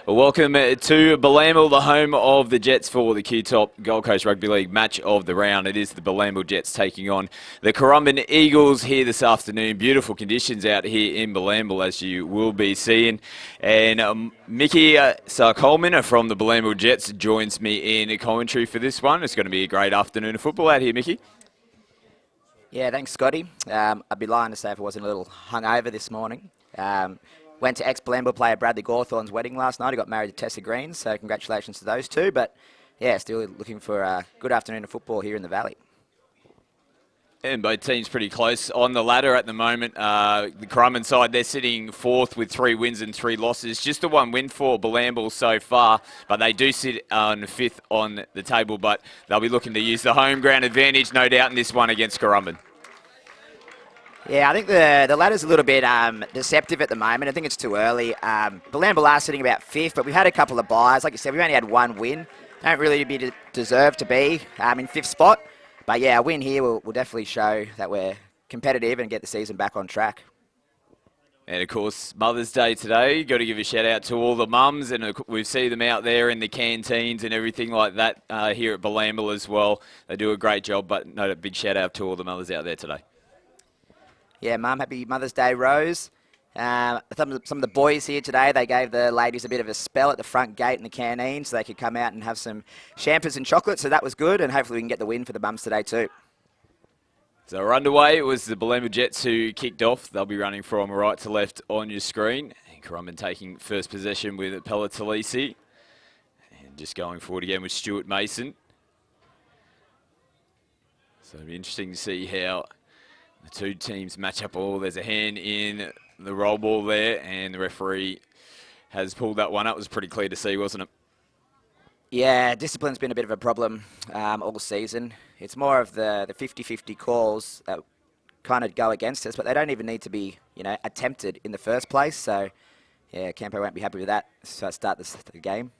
Well, welcome to Bilambil, the home of the Jets for the QTOP Gold Coast Rugby League match of the round. It is the Bilambil Jets taking on the Currumbin Eagles here this afternoon. Beautiful conditions out here in Bilambil, as you will be seeing. And Mickey Sarcolman from the Bilambil Jets joins me in commentary for this one. It's going to be a great afternoon of football out here, Mickey. Yeah, thanks, Scotty. I'd be lying to say if I wasn't a little hungover this morning. Went to ex-Bilambil player Bradley Gawthorne's wedding last night. He got married to Tessa Green, so congratulations to those two. But, yeah, still looking for a good afternoon of football here in the Valley. And both teams pretty close on the ladder at the moment. The Currumbin side, they're sitting fourth with 3 wins and 3 losses. Just the 1 win for Bilambil so far, but they do sit on 5th on the table. But they'll be looking to use the home ground advantage, no doubt, in this one against Currumbin. Yeah, I think the ladder's a little bit deceptive at the moment. I think it's too early. Bilambil are sitting about 5th, but we've had a couple of buys. Like you said, we've only had 1 win. Don't really deserve to be in 5th spot. But, yeah, a win here will definitely show that we're competitive and get the season back on track. And, of course, Mother's Day today. Got to give a shout-out to all the mums, and we see them out there in the canteens and everything like that here at Bilambil as well. They do a great job, but no, a big shout-out to all the mothers out there today. Yeah, Mum, happy Mother's Day, Rose. Some of the boys here today, they gave the ladies a bit of a spell at the front gate in the canteen so they could come out and have some champers and chocolate, so that was good, and hopefully we can get the win for the mums today too. So we're underway. It was the Bilambil Jets who kicked off. They'll be running from right to left on your screen. And Currumbin taking first possession with Pella Talisi. And just going forward again with Stuart Mason. So it'll be interesting to see how the two teams match up. Oh, there's a hand in the roll ball there, and the referee has pulled that one up. It was pretty clear to see, wasn't it? Yeah, discipline's been a bit of a problem all season. It's more of the 50-50 calls that kind of go against us, but they don't even need to be, attempted in the first place. So, yeah, Campo won't be happy with that. So start the game.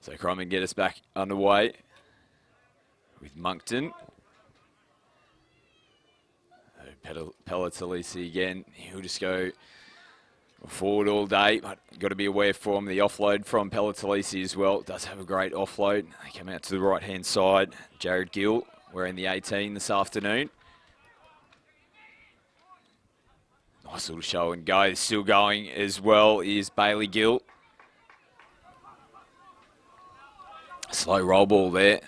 So Currumbin get us back underway with Moncton. Pella Talisi again. He'll just go forward all day, but got to be aware from the offload from Pella Talisi as well. Does have a great offload. They come out to the right-hand side. Jared Gill wearing the 18 this afternoon. Nice little show and go. Still going as well is Bailey Gill. Slow roll ball there.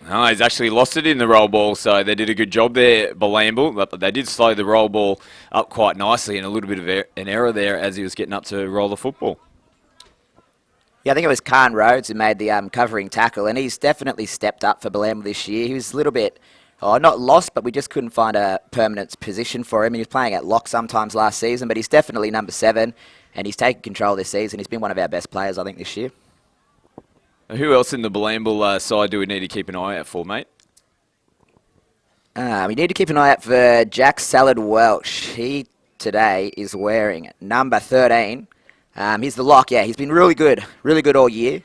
No, he's actually lost it in the roll ball, so they did a good job there, Bilambil. But they did slow the roll ball up quite nicely, and a little bit of an error there as he was getting up to roll the football. Yeah, I think it was Khan Rhodes who made the covering tackle, and he's definitely stepped up for Bilambil this year. He was a little bit, not lost, but we just couldn't find a permanent position for him. He was playing at lock sometimes last season, but he's definitely number 7, and he's taken control this season. He's been one of our best players, I think, this year. Who else in the Bilambil side do we need to keep an eye out for, mate? We need to keep an eye out for Jack Salad Welch. He today is wearing number 13. He's the lock. Yeah, he's been really good all year.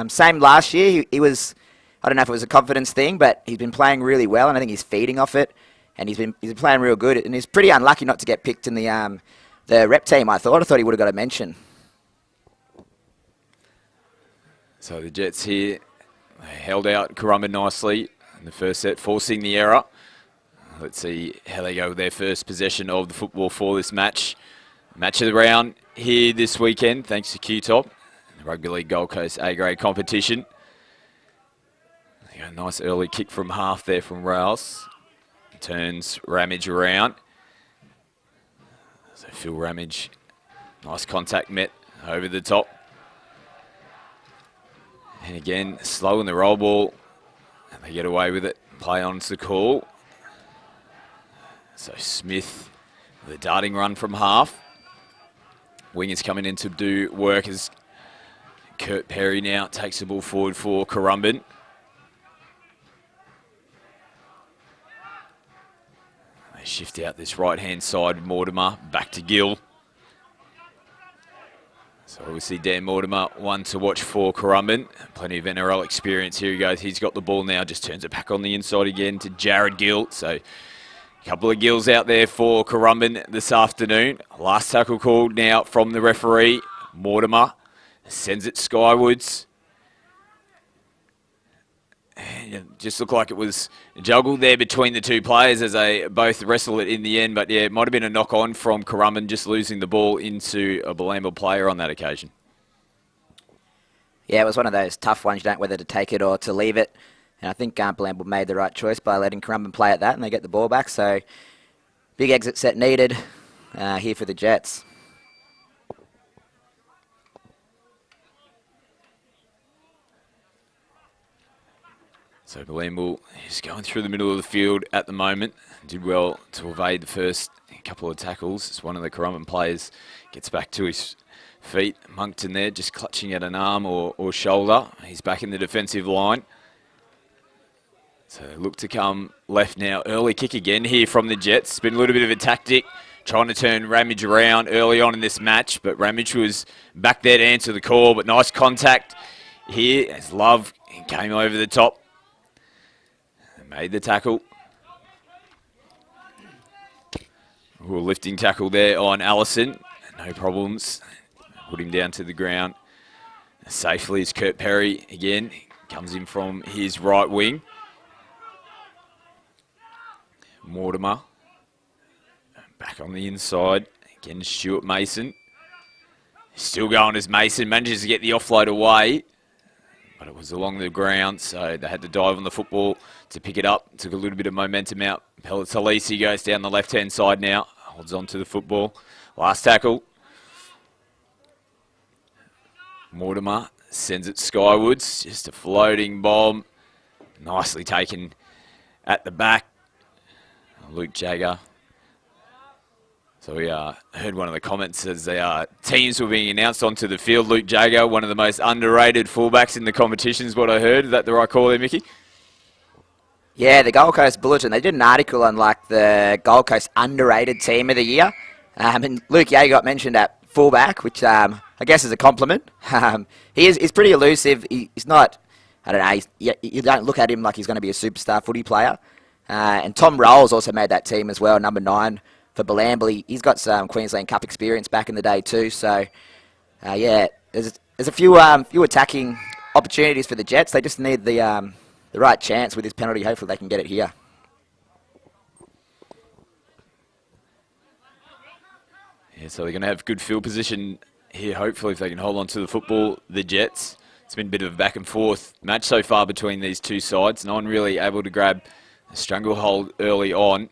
Same last year. He was, I don't know if it was a confidence thing, but he's been playing really well, and I think he's feeding off it. And he's been playing real good. And he's pretty unlucky not to get picked in the rep team. I thought he would have got a mention. So the Jets here held out Currumbin nicely in the first set, forcing the error. Let's see how they go with their first possession of the football for this match. Match of the round here this weekend, thanks to QTOP, the Rugby League Gold Coast A-grade competition. They got a nice early kick from half there from Rouse. Turns Ramage around. So Phil Ramage, nice contact met over the top. And again, slow in the roll ball. And they get away with it. Play on to the call. So Smith, the darting run from half. Wingers coming in to do work as Kurt Perry now takes the ball forward for Currumbin. They shift out this right-hand side. Mortimer back to Gill. So obviously Dan Mortimer, one to watch for Currumbin. Plenty of NRL experience. Here he goes. He's got the ball now. Just turns it back on the inside again to Jared Gill. So A couple of gills out there for Currumbin this afternoon. Last tackle called now from the referee. Mortimer sends it skywards. And it just looked like it was juggled there between the two players as they both wrestled it in the end. But yeah, it might have been a knock-on from Currumbin just losing the ball into a Bilambil player on that occasion. Yeah, it was one of those tough ones. You don't know whether to take it or to leave it. And I think Bilambil made the right choice by letting Currumbin play at that, and they get the ball back. So big exit set needed here for the Jets. So Bilambil is going through the middle of the field at the moment. Did well to evade the first couple of tackles as one of the Currumbin players gets back to his feet. Moncton there just clutching at an arm or shoulder. He's back in the defensive line. So look to come left now. Early kick again here from the Jets. It's been a little bit of a tactic, trying to turn Ramage around early on in this match, but Ramage was back there to answer the call. But nice contact here as Love came over the top and made the tackle. Ooh, lifting tackle there on Allison. No problems. Put him down to the ground safely as Kurt Perry again comes in from his right wing. Mortimer back on the inside. Again, Stuart Mason. Still going as Mason manages to get the offload away, but it was along the ground, so they had to dive on the football to pick it up. Took a little bit of momentum out. Talisi goes down the left-hand side now. Holds on to the football. Last tackle. Mortimer sends it skywards. Just a floating bomb. Nicely taken at the back. Luke Jagger. So we heard one of the comments as the teams were being announced onto the field. Luke Jagger, one of the most underrated fullbacks in the competition is what I heard. Is that the right call there, Mickey? Yeah, the Gold Coast Bulletin, they did an article on like the Gold Coast underrated team of the year. And Luke Jagger got mentioned at fullback, which I guess is a compliment. He's pretty elusive. He's not, I don't know, you don't look at him like he's going to be a superstar footy player. And Tom Rolls also made that team as well, number 9 for Bilambil. He's got some Queensland Cup experience back in the day too. So, yeah, there's a few attacking opportunities for the Jets. They just need the right chance with this penalty. Hopefully they can get it here. Yeah, so they're going to have good field position here, hopefully, if they can hold on to the football, the Jets. It's been a bit of a back and forth match so far between these two sides. No one really able to grab a stranglehold early on.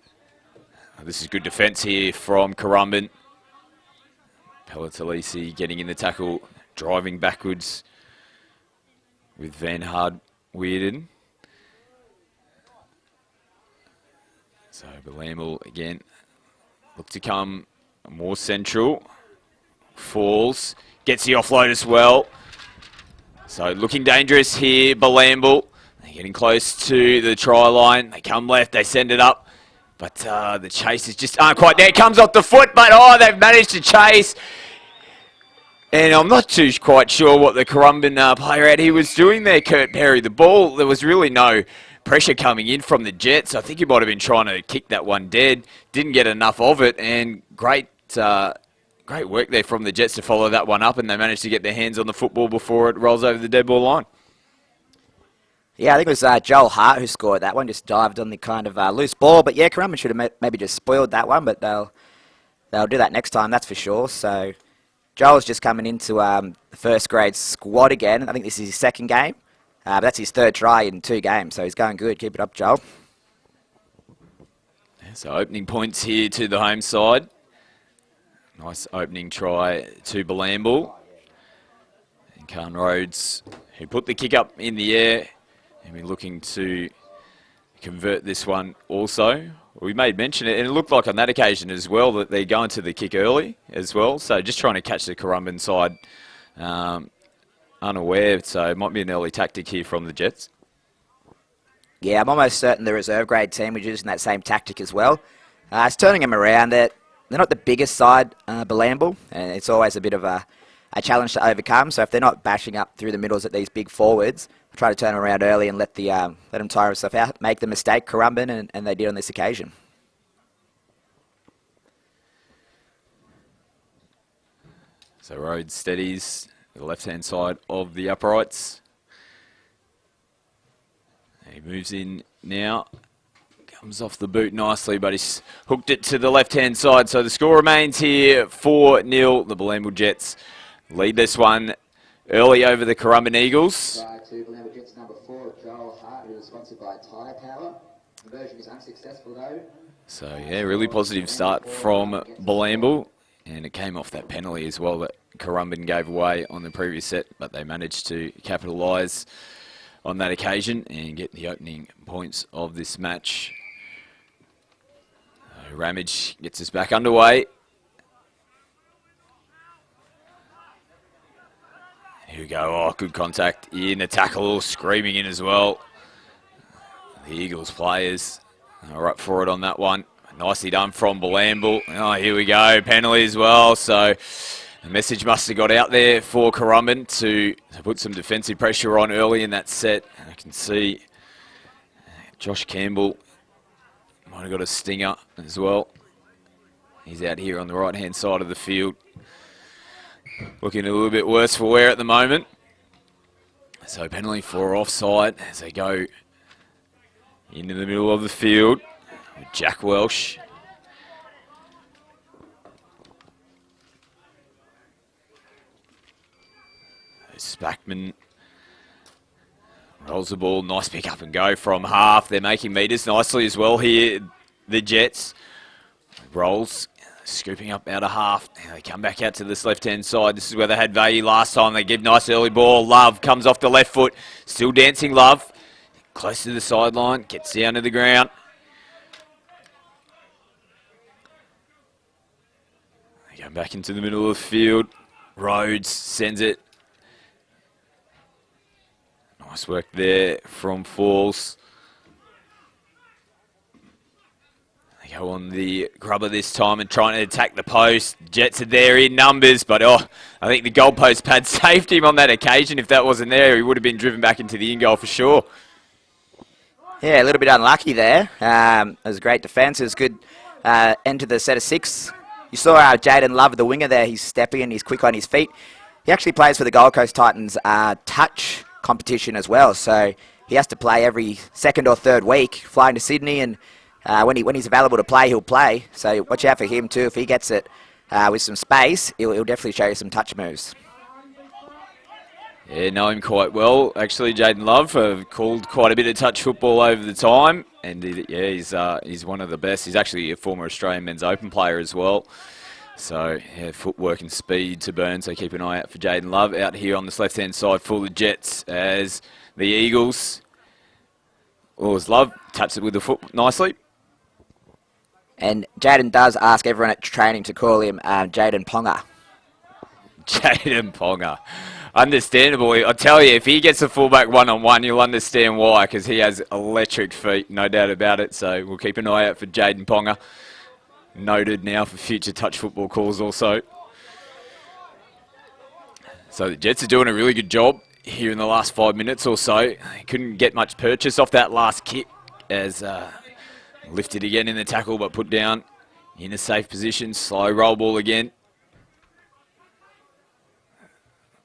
This is good defence here from Currumbin. Talisi getting in the tackle, driving backwards with Van Hard-Weirden. So Bilambil again look to come more central. Falls, gets the offload as well. So looking dangerous here, Bilambil. They're getting close to the try line. They come left, they send it up. But the chase is just aren't quite there. It comes off the foot, but they've managed to chase. And I'm not too quite sure what the Currumbin player out here was doing there, Kurt Perry. The ball, there was really no pressure coming in from the Jets. I think he might have been trying to kick that one dead. Didn't get enough of it, and great work there from the Jets to follow that one up, and they managed to get their hands on the football before it rolls over the dead ball line. Yeah, I think it was Joel Hart who scored that one, just dived on the kind of loose ball. But yeah, Currumbin should have maybe just spoiled that one, but they'll do that next time, that's for sure. So Joel's just coming into the first grade squad again. I think this is his second game. But that's his 3rd try in 2 games, so he's going good. Keep it up, Joel. Yeah, so opening points here to the home side. Nice opening try to Bilambil. And Carn Rhodes, who put the kick up in the air, and we're looking to convert this one also. We made mention it, and it looked like on that occasion as well that they're going to the kick early as well. So just trying to catch the Currumbin side unaware. So it might be an early tactic here from the Jets. Yeah, I'm almost certain the reserve grade team was using that same tactic as well. It's turning them around. They're not the biggest side, Bilambil, and it's always a bit of a challenge to overcome. So if they're not bashing up through the middles at these big forwards, try to turn them around early and let them tire themselves out, make the mistake, Currumbin, and they did on this occasion. So Rhodes steadies the left-hand side of the uprights. He moves in now. Comes off the boot nicely, but he's hooked it to the left-hand side. So the score remains here 4-0. The Bilambil Jets lead this one early over the Currumbin Eagles. Try to Bilambil Jets number 4, Joel Hart, who is sponsored by Tyre Power. Conversion is unsuccessful though. So yeah, really positive start from Bilambil, and it came off that penalty as well that Currumbin gave away on the previous set, but they managed to capitalise on that occasion and get the opening points of this match. Ramage gets us back underway. Here we go. Oh, good contact in the tackle, screaming in as well. The Eagles players are up for it on that one. Nicely done from Bilambil. Oh, here we go. Penalty as well. So the message must have got out there for Currumbin to put some defensive pressure on early in that set. And I can see Josh Campbell might have got a stinger as well. He's out here on the right-hand side of the field. Looking a little bit worse for wear at the moment. So penalty for offside as they go into the middle of the field with Jack Welsh. Spackman rolls the ball. Nice pick up and go from half. They're making meters nicely as well here, the Jets. Rolls, scooping up out of half. Now they come back out to this left-hand side. This is where they had value last time. They give nice early ball. Love comes off the left foot. Still dancing Love. Close to the sideline. Gets down to the ground. They go back into the middle of the field. Rhodes sends it. Nice work there from Falls. They go on the grubber this time and trying to attack the post. Jets are there in numbers, but I think the goalpost pad saved him on that occasion. If that wasn't there, he would have been driven back into the in-goal for sure. Yeah, a little bit unlucky there. It was a great defence. It was good end to the set of 6. You saw Jaden Love, the winger there. He's stepping and he's quick on his feet. He actually plays for the Gold Coast Titans touch competition as well, so he has to play every second or third week, flying to Sydney, and when he's available to play, he'll play. So watch out for him too. If he gets it with some space, he'll definitely show you some touch moves. Yeah, know him quite well. Actually, Jaden Love called quite a bit of touch football over the time, and he's one of the best. He's actually a former Australian Men's Open player as well. So, yeah, footwork and speed to burn, so keep an eye out for Jaden Love out here on this left-hand side for the Jets as the Eagles. Oh, as Love taps it with the foot nicely. And Jaden does ask everyone at training to call him Jaden Ponga. Jaden Ponga. Understandable. I tell you, if he gets a fullback one-on-one, you'll understand why, because he has electric feet, no doubt about it. So we'll keep an eye out for Jaden Ponga. Noted now for future touch football calls also. So the Jets are doing a really good job here in the last 5 minutes or so. They couldn't get much purchase off that last kick as lifted again in the tackle but put down in a safe position. Slow roll ball again.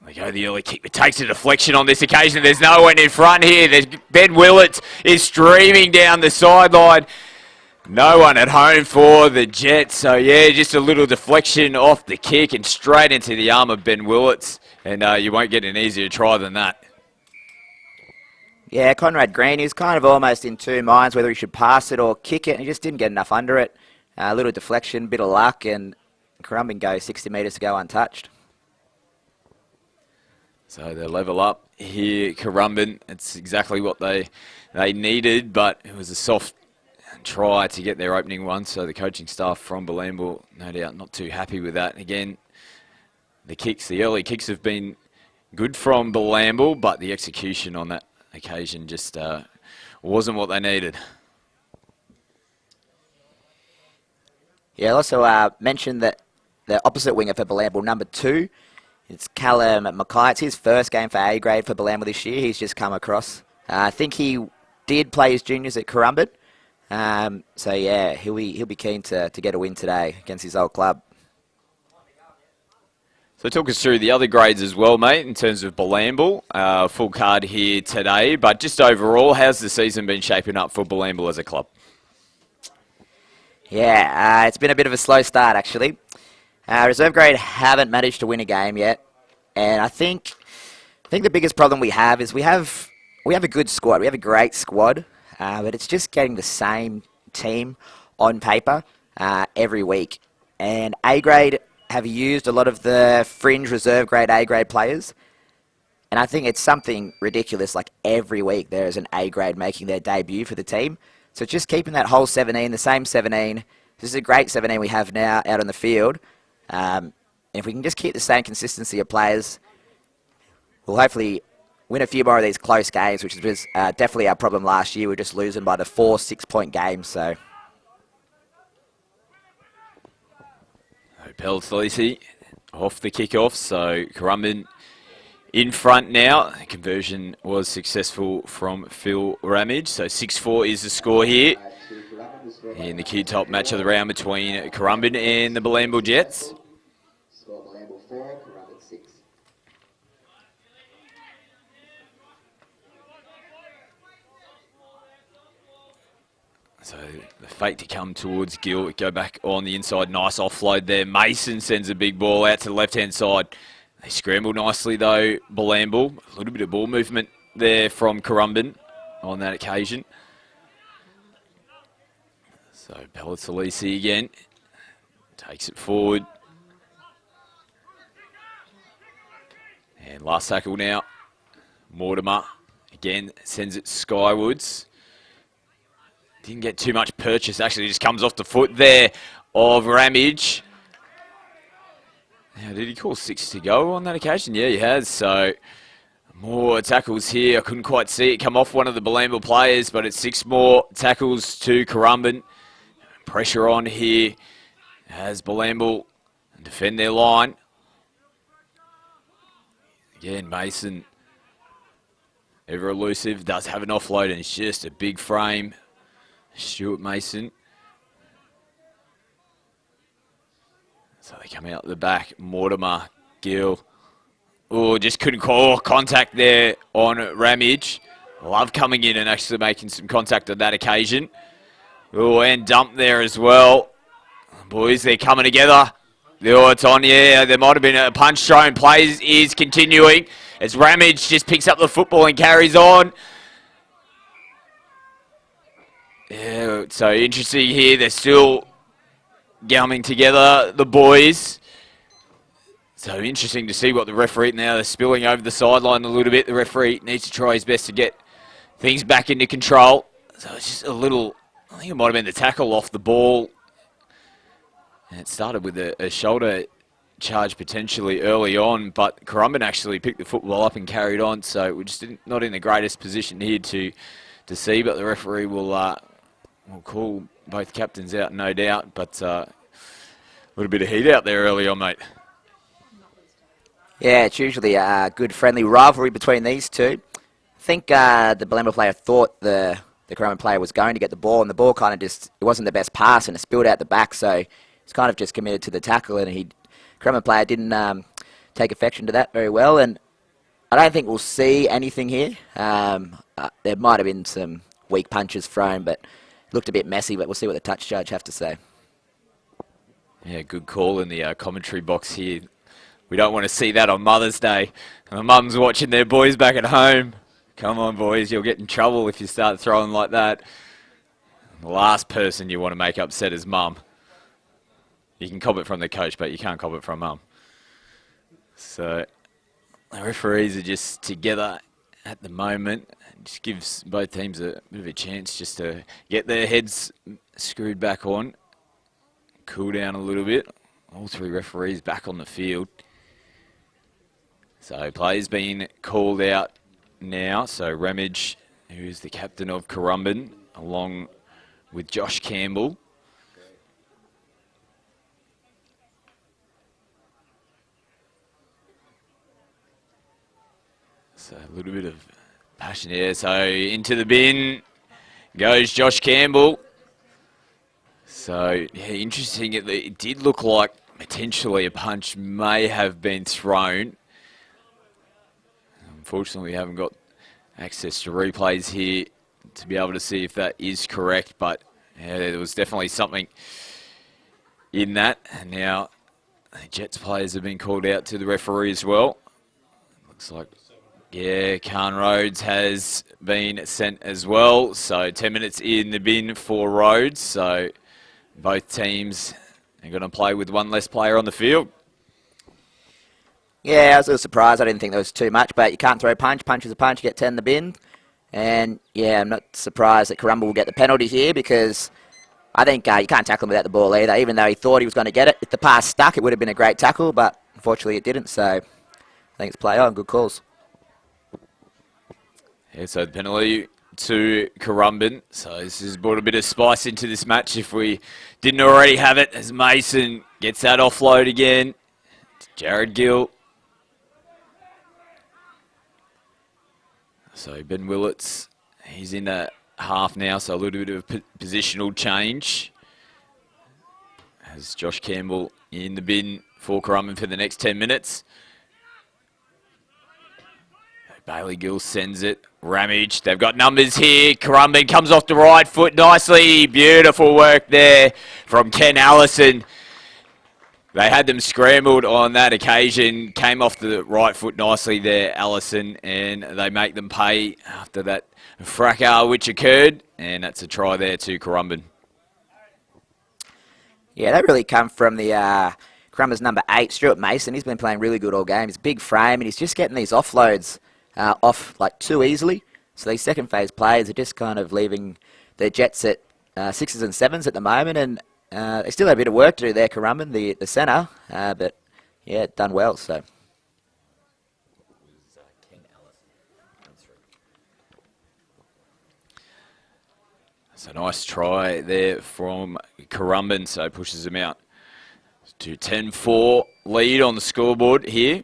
They go the early kick. It takes a deflection on this occasion. There's no one in front here. There's Ben Willett is streaming down the sideline. No one at home for the Jets. So, yeah, just a little deflection off the kick and straight into the arm of Ben Willett. And you won't get an easier try than that. Yeah, Conrad Green, he was kind of almost in two minds whether he should pass it or kick it, and he just didn't get enough under it. A little deflection, bit of luck, and Currumbin goes 60 metres to go untouched. So they level up here, Currumbin. It's exactly what they needed, but it was a soft try to get their opening one. So the coaching staff from Bilambil, no doubt, not too happy with that. Again, the early kicks have been good from Bilambil, but the execution on that occasion just wasn't what they needed. Yeah, I'll also mention that the opposite winger for Bilambil, number 2, it's Callum Mackay. It's his first game for A grade for Bilambil this year. He's just come across. I think he did play his juniors at Currumbin. So yeah, he'll be keen to get a win today against his old club. So talk us through the other grades as well, mate, in terms of Bilambil. Full card here today, but just overall, how's the season been shaping up for Bilambil as a club? Yeah, it's been a bit of a slow start, actually. Reserve grade haven't managed to win a game yet, and I think the biggest problem we have is we have a good squad. We have a great squad, but it's just getting the same team on paper every week. And A grade have used a lot of the fringe reserve grade A grade players, and I think it's something ridiculous. Like every week there is an A grade making their debut for the team. So just keeping that whole 17, the same 17. This is a great 17 we have now out on the field. And if we can just keep the same consistency of players, we'll hopefully win a few more of these close games, which was definitely our problem last year. We were just losing by the 4-6 point games. So Peltalisi off the kick-off, so Currumbin in front now. The conversion was successful from Phil Ramage, so 6-4 is the score here in the QTOP match of the round between Currumbin and the Bilambil Jets. score Bilambil 4, Currumbin 6. So the fake to come towards Gill, go back on the inside, nice offload there. Mason sends a big ball out to the left-hand side. They scramble nicely though, Bilambil. A little bit of ball movement there from Currumbin on that occasion. So Peltalisi again, takes it forward. And last tackle now, Mortimer again sends it skywards. Didn't get too much purchase, actually just comes off the foot there of Ramage. Now, did he call 6 to go on that occasion? Yeah, he has. So more tackles here. I couldn't quite see it come off one of the Bilambil players, but it's 6 more tackles to Currumbin. Pressure on here as Bilambil defend their line. Again, Mason, ever elusive, does have an offload, and it's just a big frame. Stuart Mason. So they come out the back. Mortimer, Gill. Oh, just couldn't call contact there on Ramage. Love coming in and actually making some contact on that occasion. Oh, and dump there as well. Boys, they're coming together. Oh, it's on, yeah. There might have been a punch thrown. Plays is continuing as Ramage just picks up the football and carries on. Yeah, so interesting here. They're still gumming together, the boys. So interesting to see what the referee, now they're spilling over the sideline a little bit. The referee needs to try his best to get things back into control. So it's just a little, I think it might have been the tackle off the ball. And it started with a shoulder charge potentially early on, but Currumbin actually picked the football up and carried on. So we're just not in the greatest position here to see, but the referee will call both captains out, no doubt. But a little bit of heat out there early on, mate. Yeah, it's usually a good friendly rivalry between these two. I think the Bilambil player thought the Currumbin player was going to get the ball, and the ball kind of just, it wasn't the best pass, and it spilled out the back, so he's kind of just committed to the tackle, and Currumbin player didn't take affection to that very well, and I don't think we'll see anything here. There might have been some weak punches thrown, but it looked a bit messy, but we'll see what the touch judge have to say. Yeah, good call in the commentary box here. We don't want to see that on Mother's Day. And the mums watching their boys back at home. Come on, boys, you'll get in trouble if you start throwing like that. The last person you want to make upset is mum. You can cop it from the coach, but you can't cop it from mum. So the referees are just together at the moment. It just gives both teams a bit of a chance just to get their heads screwed back on. Cool down a little bit. All 3 referees back on the field. So players being called out now. So Ramage, who is the captain of Currumbin, along with Josh Campbell. So a little bit of passion here. So into the bin goes Josh Campbell. So yeah, interesting. It did look like potentially a punch may have been thrown. Unfortunately, we haven't got access to replays here to be able to see if that is correct, but yeah, there was definitely something in that. And now the Jets players have been called out to the referee as well. Looks like, yeah, Khan Rhodes has been sent as well. So 10 minutes in the bin for Rhodes. So both teams are going to play with one less player on the field. Yeah, I was a little surprised. I didn't think there was too much, but you can't throw a punch. Punch is a punch. You get 10 in the bin. And, yeah, I'm not surprised that Currumbin will get the penalty here because I think you can't tackle him without the ball either, even though he thought he was going to get it. If the pass stuck, it would have been a great tackle, but unfortunately it didn't. So I think it's play on. Good calls. Yeah, so the penalty to Currumbin. So this has brought a bit of spice into this match if we didn't already have it, as Mason gets that offload again to Jared Gill. So Ben Willits, he's in a half now, so a little bit of positional change. As Josh Campbell in the bin for Currumbin for the next 10 minutes. Bailey Gill sends it. Ramage, they've got numbers here. Currumbin comes off the right foot nicely. Beautiful work there from Ken Allison. They had them scrambled on that occasion. Came off the right foot nicely there, Allison, and they make them pay after that fracas which occurred. And that's a try there to Currumbin. Yeah, that really come from the Currumbin's number 8, Stuart Mason. He's been playing really good all game. He's a big frame, and he's just getting these offloads off like too easily. So these second phase players are just kind of leaving the Jets at 6s and 7s at the moment, and they still have a bit of work to do there, Currumbin, the centre, but yeah, done well. So. It's a nice try there from Currumbin, so pushes him out to 10-4 lead on the scoreboard here.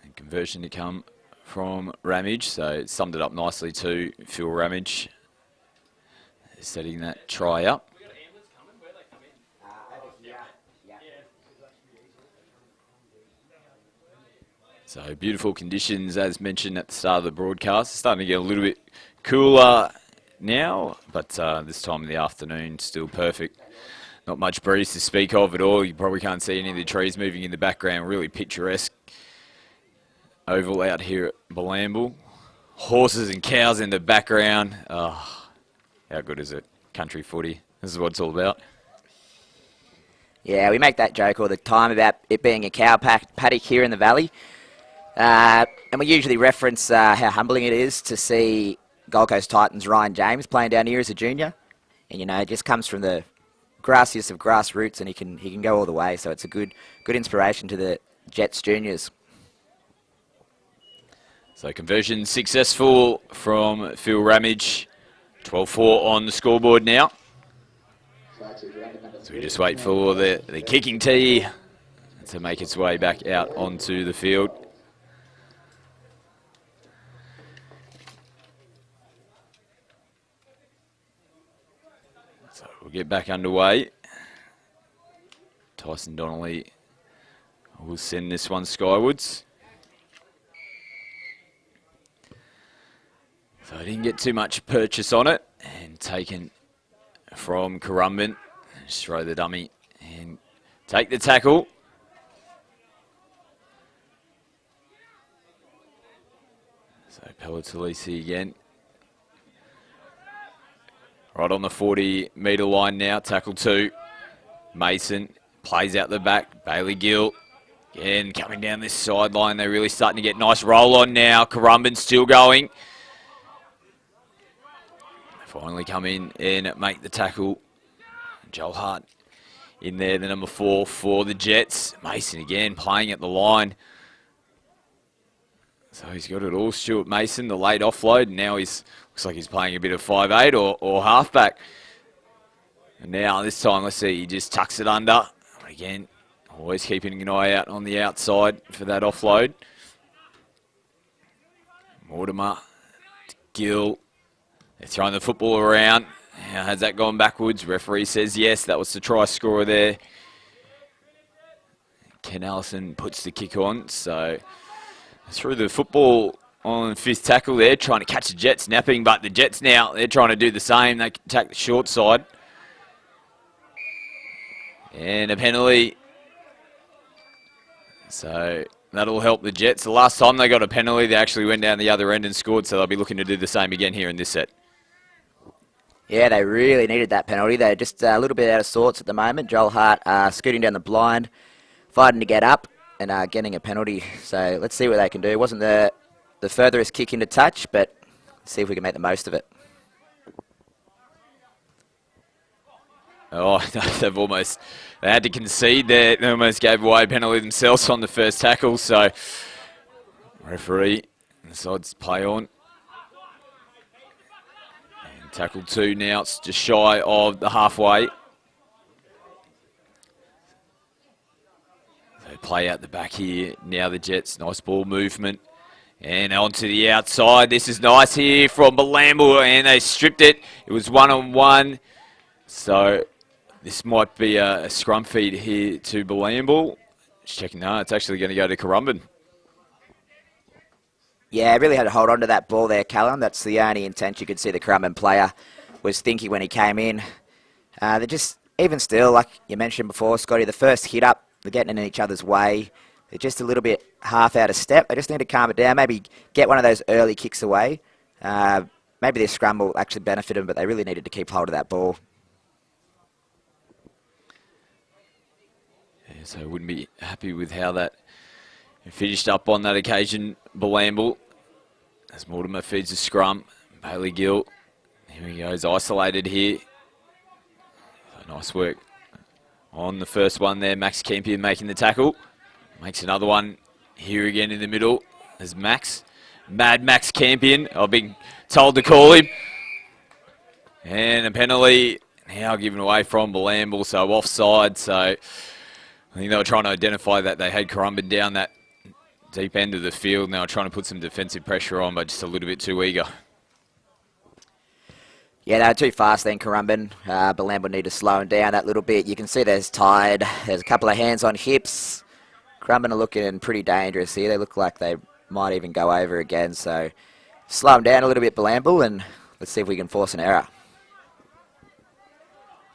And conversion to come from Ramage, so it summed it up nicely to Phil Ramage, setting that try up. So beautiful conditions, as mentioned at the start of the broadcast. It's starting to get a little bit cooler now, but this time in the afternoon, still perfect. Not much breeze to speak of at all. You probably can't see any of the trees moving in the background. Really picturesque oval out here at Bilambil. Horses and cows in the background. Oh, how good is it? Country footy. This is what it's all about. Yeah, we make that joke all the time about it being a cow paddock here in the valley. And we usually reference how humbling it is to see Gold Coast Titans Ryan James playing down here as a junior. And, you know, it just comes from the grassiest of grassroots, and he can go all the way. So it's a good inspiration to the Jets juniors. So conversion successful from Phil Ramage. 12-4 on the scoreboard now. So we just wait for the kicking tee to make its way back out onto the field. So we'll get back underway. Tyson Donnelly will send this one skywards. So I didn't get too much purchase on it, and taken from Currumbin. Just throw the dummy and take the tackle. So Pelletalisi again. Right on the 40-metre line now, tackle 2. Mason plays out the back, Bailey Gill. Again, coming down this sideline, they're really starting to get nice roll on now. Currumbin still going. Finally come in and make the tackle. Joel Hart in there, the number 4 for the Jets. Mason again playing at the line. So he's got it all, Stuart Mason, the late offload. And now looks like he's playing a bit of 5'8" or halfback. And now this time, let's see, he just tucks it under. Again, always keeping an eye out on the outside for that offload. Mortimer, Gill. They're throwing the football around. Has that gone backwards? Referee says yes. That was the try scorer there Ken Allison puts the kick on. So through the football on fifth tackle there, trying to catch the Jets napping, but the Jets now, they're trying to do the same. They attack the short side. And a penalty. So that'll help the Jets. The last time they got a penalty, they actually went down the other end and scored, so they'll be looking to do the same again here in this set. Yeah, they really needed that penalty. They're just a little bit out of sorts at the moment. Joel Hart scooting down the blind, fighting to get up and getting a penalty. So let's see what they can do. It wasn't the furthest kick into touch, but let's see if we can make the most of it. Oh, they had to concede there. They almost gave away a penalty themselves on the first tackle. So referee decides to play on. And tackle 2 now. It's just shy of the halfway. They play out the back here. Now the Jets. Nice ball movement. And onto the outside. This is nice here from Bilambil. And they stripped it. It was 1-on-1. So this might be a scrum feed here to Bilambil. Just checking. No, it's actually going to go to Currumbin. Yeah, really had to hold on to that ball there, Callum. That's the only intent you could see the Currumbin player was thinking when he came in. They're just, even still, like you mentioned before, Scotty, the first hit up, they're getting in each other's way. They're just a little bit half out of step. They just need to calm it down, maybe get one of those early kicks away. Maybe their scrum will actually benefit them, but they really needed to keep hold of that ball. Yeah, so I wouldn't be happy with how that finished up on that occasion. Bilambil, as Mortimer feeds the scrum. Bailey Gill, here he goes, isolated here. So nice work on the first one there. Max Campion making the tackle. Makes another one here again in the middle. There's Max. Mad Max Campion. I've been told to call him. And a penalty now given away from Bilambil, so offside. So I think they were trying to identify that they had Currumbin down that deep end of the field. Now trying to put some defensive pressure on, but just a little bit too eager. Yeah, they were too fast then, Currumbin. Bilambil need to slow him down that little bit. You can see there's tired. There's a couple of hands on hips. Currumbin are looking pretty dangerous here. They look like they might even go over again. So slow him down a little bit, Bilambil, and let's see if we can force an error.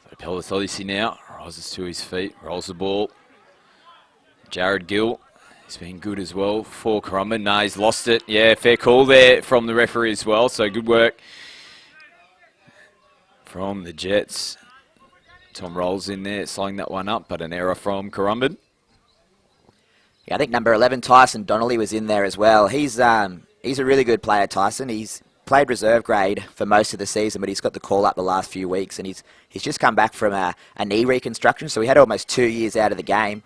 So Pelletolisi now rises to his feet, rolls the ball. Jared Gill. He's been good as well for Currumbin. No, he's lost it. Yeah, fair call there from the referee as well. So good work from the Jets. Tom Rolls in there, slowing that one up, but an error from Currumbin. Yeah, I think number 11, Tyson Donnelly, was in there as well. He's a really good player, Tyson. He's played reserve grade for most of the season, but he's got the call up the last few weeks, and he's just come back from a knee reconstruction, so he had almost 2 years out of the game.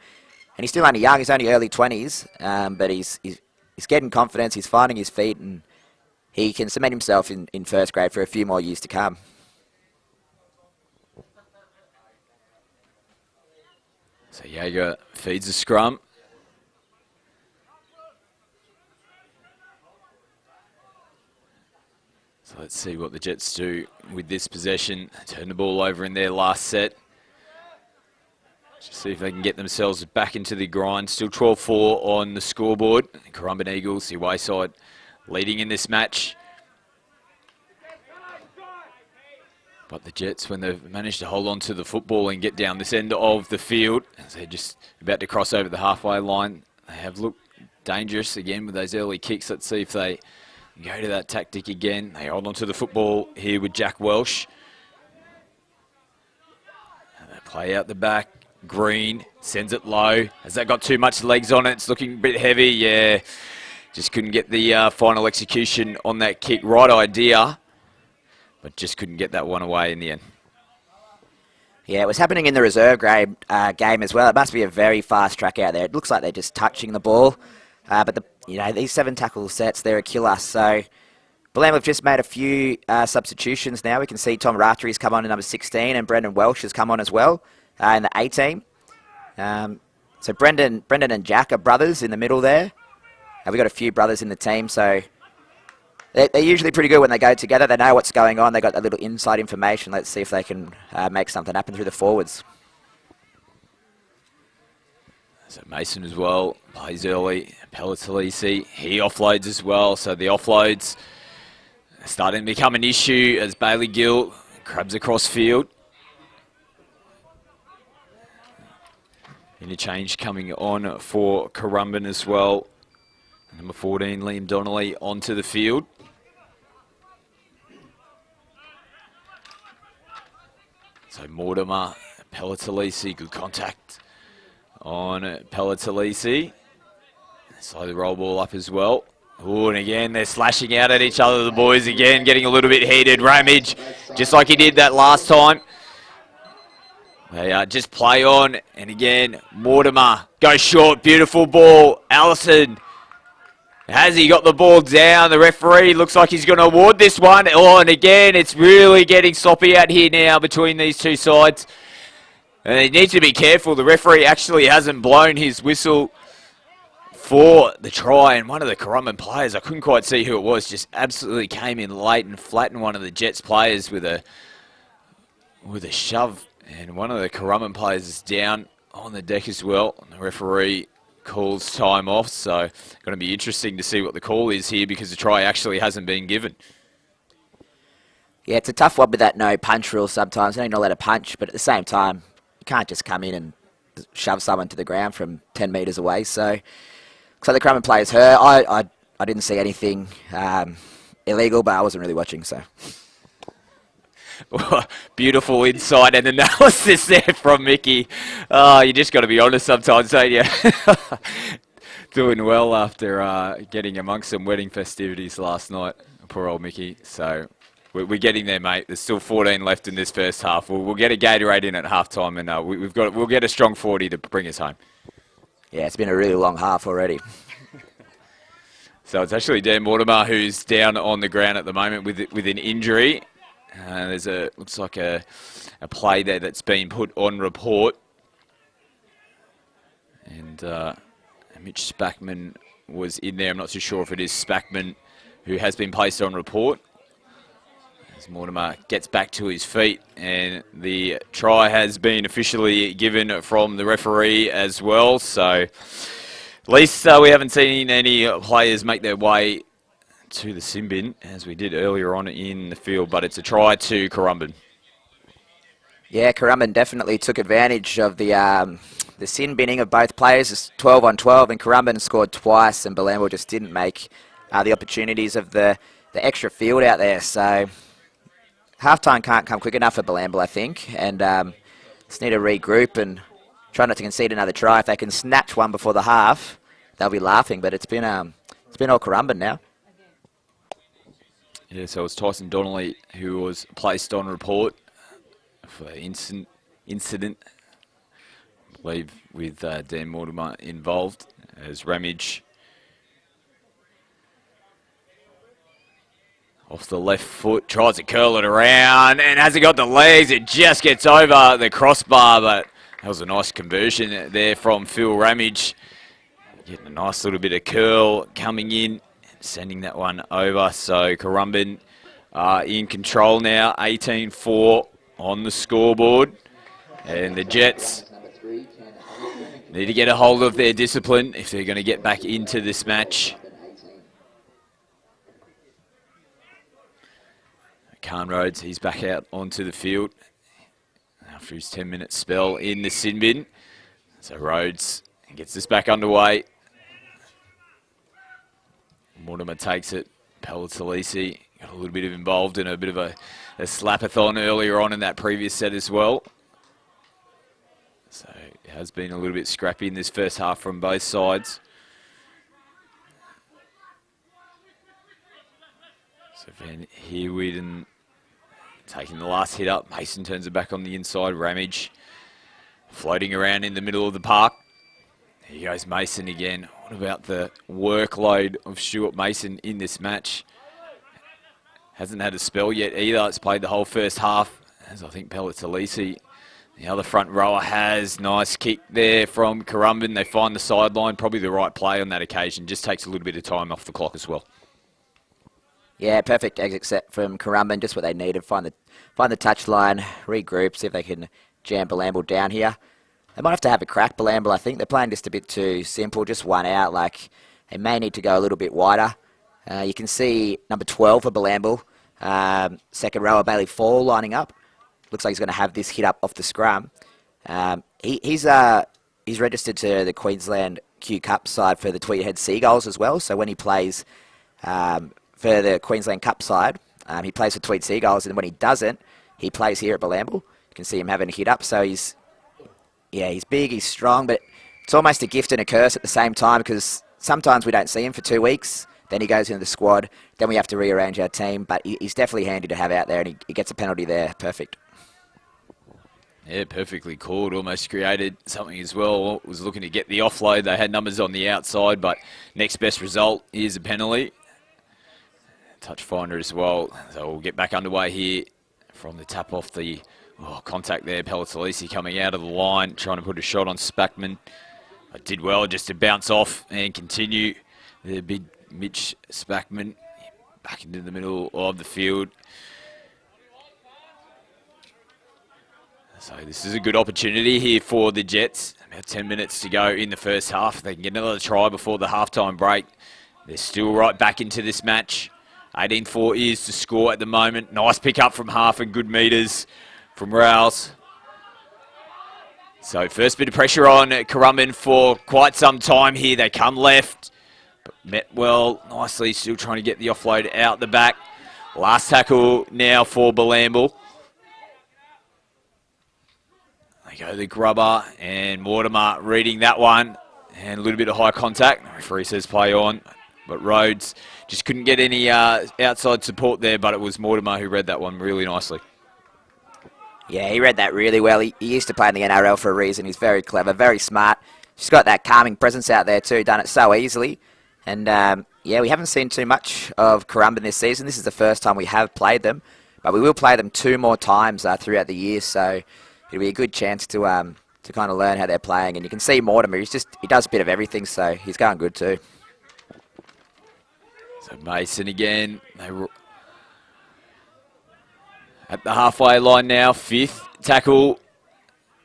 And he's still only young. He's only early 20s, but he's getting confidence. He's finding his feet, and he can cement himself in first grade for a few more years to come. So Jaeger feeds the scrum. So let's see what the Jets do with this possession. Turn the ball over in their last set. Just see if they can get themselves back into the grind. Still 12-4 on the scoreboard. Currumbin Eagles, the Wayside, leading in this match. But the Jets, when they've managed to hold on to the football and get down this end of the field, as they're just about to cross over the halfway line, they have looked dangerous again with those early kicks. Let's see if they go to that tactic again. They hold on to the football here with Jack Welsh. And they play out the back. Green sends it low. Has that got too much legs on it? It's looking a bit heavy. Yeah, just couldn't get the final execution on that kick. Right idea, but just couldn't get that one away in the end. Yeah, it was happening in the reserve grade game as well. It must be a very fast track out there. It looks like they're just touching the ball. But these 7 tackle sets, they're a killer. So Bilambil have just made a few substitutions now. We can see Tom Raftery's come on in number 16, and Brendan Welsh has come on as well in the A team. So Brendan and Jack are brothers in the middle there. We've got a few brothers in the team, so they're usually pretty good when they go together. They know what's going on. They got a little inside information. Let's see if they can make something happen through the forwards. So Mason as well, plays early. Pelletalisi, he offloads as well. So the offloads are starting to become an issue as Bailey Gill grabs across field. Interchange coming on for Currumbin as well. Number 14, Liam Donnelly, onto the field. So Mortimer, Pelletalisi, good contact on Pelletalisi. Slow the roll ball up as well. Ooh, and again, they're slashing out at each other, the boys again, getting a little bit heated. Ramage, just like he did that last time. They just play on, and again, Mortimer goes short, beautiful ball. Allison, has he got the ball down? The referee looks like he's going to award this one. Oh, and again, it's really getting sloppy out here now between these two sides. And they need to be careful. The referee actually hasn't blown his whistle for the try, and one of the Currumbin players, I couldn't quite see who it was, just absolutely came in late and flattened one of the Jets players with a shove. And one of the Currumbin players is down on the deck as well. And the referee calls time off, so going to be interesting to see what the call is here because the try actually hasn't been given. Yeah, it's a tough one with that no punch rule sometimes. You're not allowed to punch, but at the same time, you can't just come in and shove someone to the ground from 10 metres away. So the Currumbin player's hurt. I didn't see anything illegal, but I wasn't really watching, so... Beautiful insight and analysis there from Mickey. Oh, you just got to be honest sometimes, don't you? Doing well after getting amongst some wedding festivities last night. Poor old Mickey. So we're getting there, mate. There's still 14 left in this first half. We'll get a Gatorade in at halftime, and we'll get a strong 40 to bring us home. Yeah, it's been a really long half already. So it's actually Dan Mortimer who's down on the ground at the moment with an injury. There's looks like a play there that's been put on report. And Mitch Spackman was in there. I'm not too sure if it is Spackman who has been placed on report. As Mortimer gets back to his feet, and the try has been officially given from the referee as well. So at least we haven't seen any players make their way to the sin bin, as we did earlier on in the field, but it's a try to Currumbin. Yeah, Currumbin definitely took advantage of the sin binning of both players. It's 12 on 12, and Currumbin scored twice, and Bilambil just didn't make the opportunities of the extra field out there. So halftime can't come quick enough for Bilambil, I think, and just need to regroup and try not to concede another try. If they can snatch one before the half, they'll be laughing. But it's been all Currumbin now. Yeah, so it's Tyson Donnelly who was placed on report for incident, I believe, with Dan Mortimer involved, as Ramage off the left foot tries to curl it around, and as it got the legs, it just gets over the crossbar, but that was a nice conversion there from Phil Ramage, getting a nice little bit of curl coming in. Sending that one over, so Currumbin in control now, 18-4 on the scoreboard. And the Jets need to get a hold of their discipline if they're going to get back into this match. Khan Rhodes, he's back out onto the field after his 10-minute spell in the sin bin. So Rhodes gets this back underway. Mortimer takes it. Pelletalisi got a little bit involved in a bit of a slapathon earlier on in that previous set as well. So it has been a little bit scrappy in this first half from both sides. So Van Heerweden taking the last hit up. Mason turns it back on the inside. Ramage floating around in the middle of the park. Here goes Mason again. What about the workload of Stuart Mason in this match? Hasn't had a spell yet either. It's played the whole first half, as I think Pelletalisi, the other front rower, has. Nice kick there from Currumbin. They find the sideline. Probably the right play on that occasion. Just takes a little bit of time off the clock as well. Yeah, perfect exit set from Currumbin. Just what they needed. Find the touchline, regroup, see if they can jam Bilambil down here. They might have to have a crack, Bilambil. I think they're playing just a bit too simple, just one out. Like, they may need to go a little bit wider. You can see number 12 for Bilambil, second rower Bailey Fall lining up. Looks like he's going to have this hit up off the scrum. He's registered to the Queensland QTOP side for the Tweedhead Seagulls as well. So when he plays for the Queensland Cup side, he plays for Tweed Seagulls, and when he doesn't, he plays here at Bilambil. You can see him having a hit up. So he's big, he's strong, but it's almost a gift and a curse at the same time, because sometimes we don't see him for 2 weeks, then he goes into the squad, then we have to rearrange our team, but he's definitely handy to have out there, and he gets a penalty there. Perfect. Yeah, perfectly called. Almost created something as well. Was looking to get the offload. They had numbers on the outside, but next best result is a penalty. Touch finder as well. So we'll get back underway here from the tap off the contact there. Palatalisi coming out of the line, trying to put a shot on Spackman. It did well just to bounce off and continue. The big Mitch Spackman back into the middle of the field. So this is a good opportunity here for the Jets. About 10 minutes to go in the first half. They can get another try before the halftime break. They're still right back into this match. 18-4 is the score at the moment. Nice pick up from half and good meters from Rouse. So first bit of pressure on Currumbin for quite some time here. They come left, but met well nicely, still trying to get the offload out the back. Last tackle now for Bilambil. They go the grubber, and Mortimer reading that one, and a little bit of high contact. The referee says play on, but Rhodes just couldn't get any outside support there, but it was Mortimer who read that one really nicely. Yeah, he read that really well. He used to play in the NRL for a reason. He's very clever, very smart. He's got that calming presence out there too, done it so easily. And yeah, we haven't seen too much of Currumbin this season. This is the first time we have played them, but we will play them 2 more times throughout the year, so it'll be a good chance to kind of learn how they're playing. And you can see Mortimer, he does a bit of everything, so he's going good too. So Mason again. At the halfway line now, 5th tackle.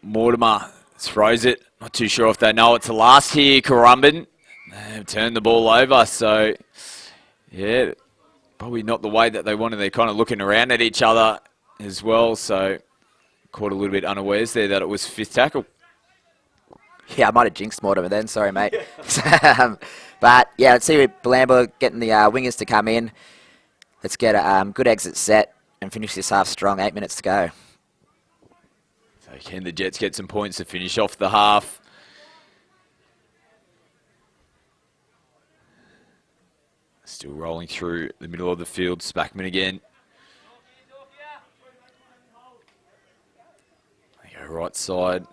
Mortimer throws it. Not too sure if they know it's the last here, Currumbin. They've turned the ball over, so yeah, probably not the way that they wanted. They're kind of looking around at each other as well, so caught a little bit unawares there that it was 5th tackle. Yeah, I might have jinxed Mortimer then, sorry mate. But yeah, let's see with Bilambil getting the wingers to come in. Let's get a good exit set and finish this half strong. 8 minutes to go. So can the Jets get some points to finish off the half? Still rolling through the middle of the field. Spackman again. They go right side.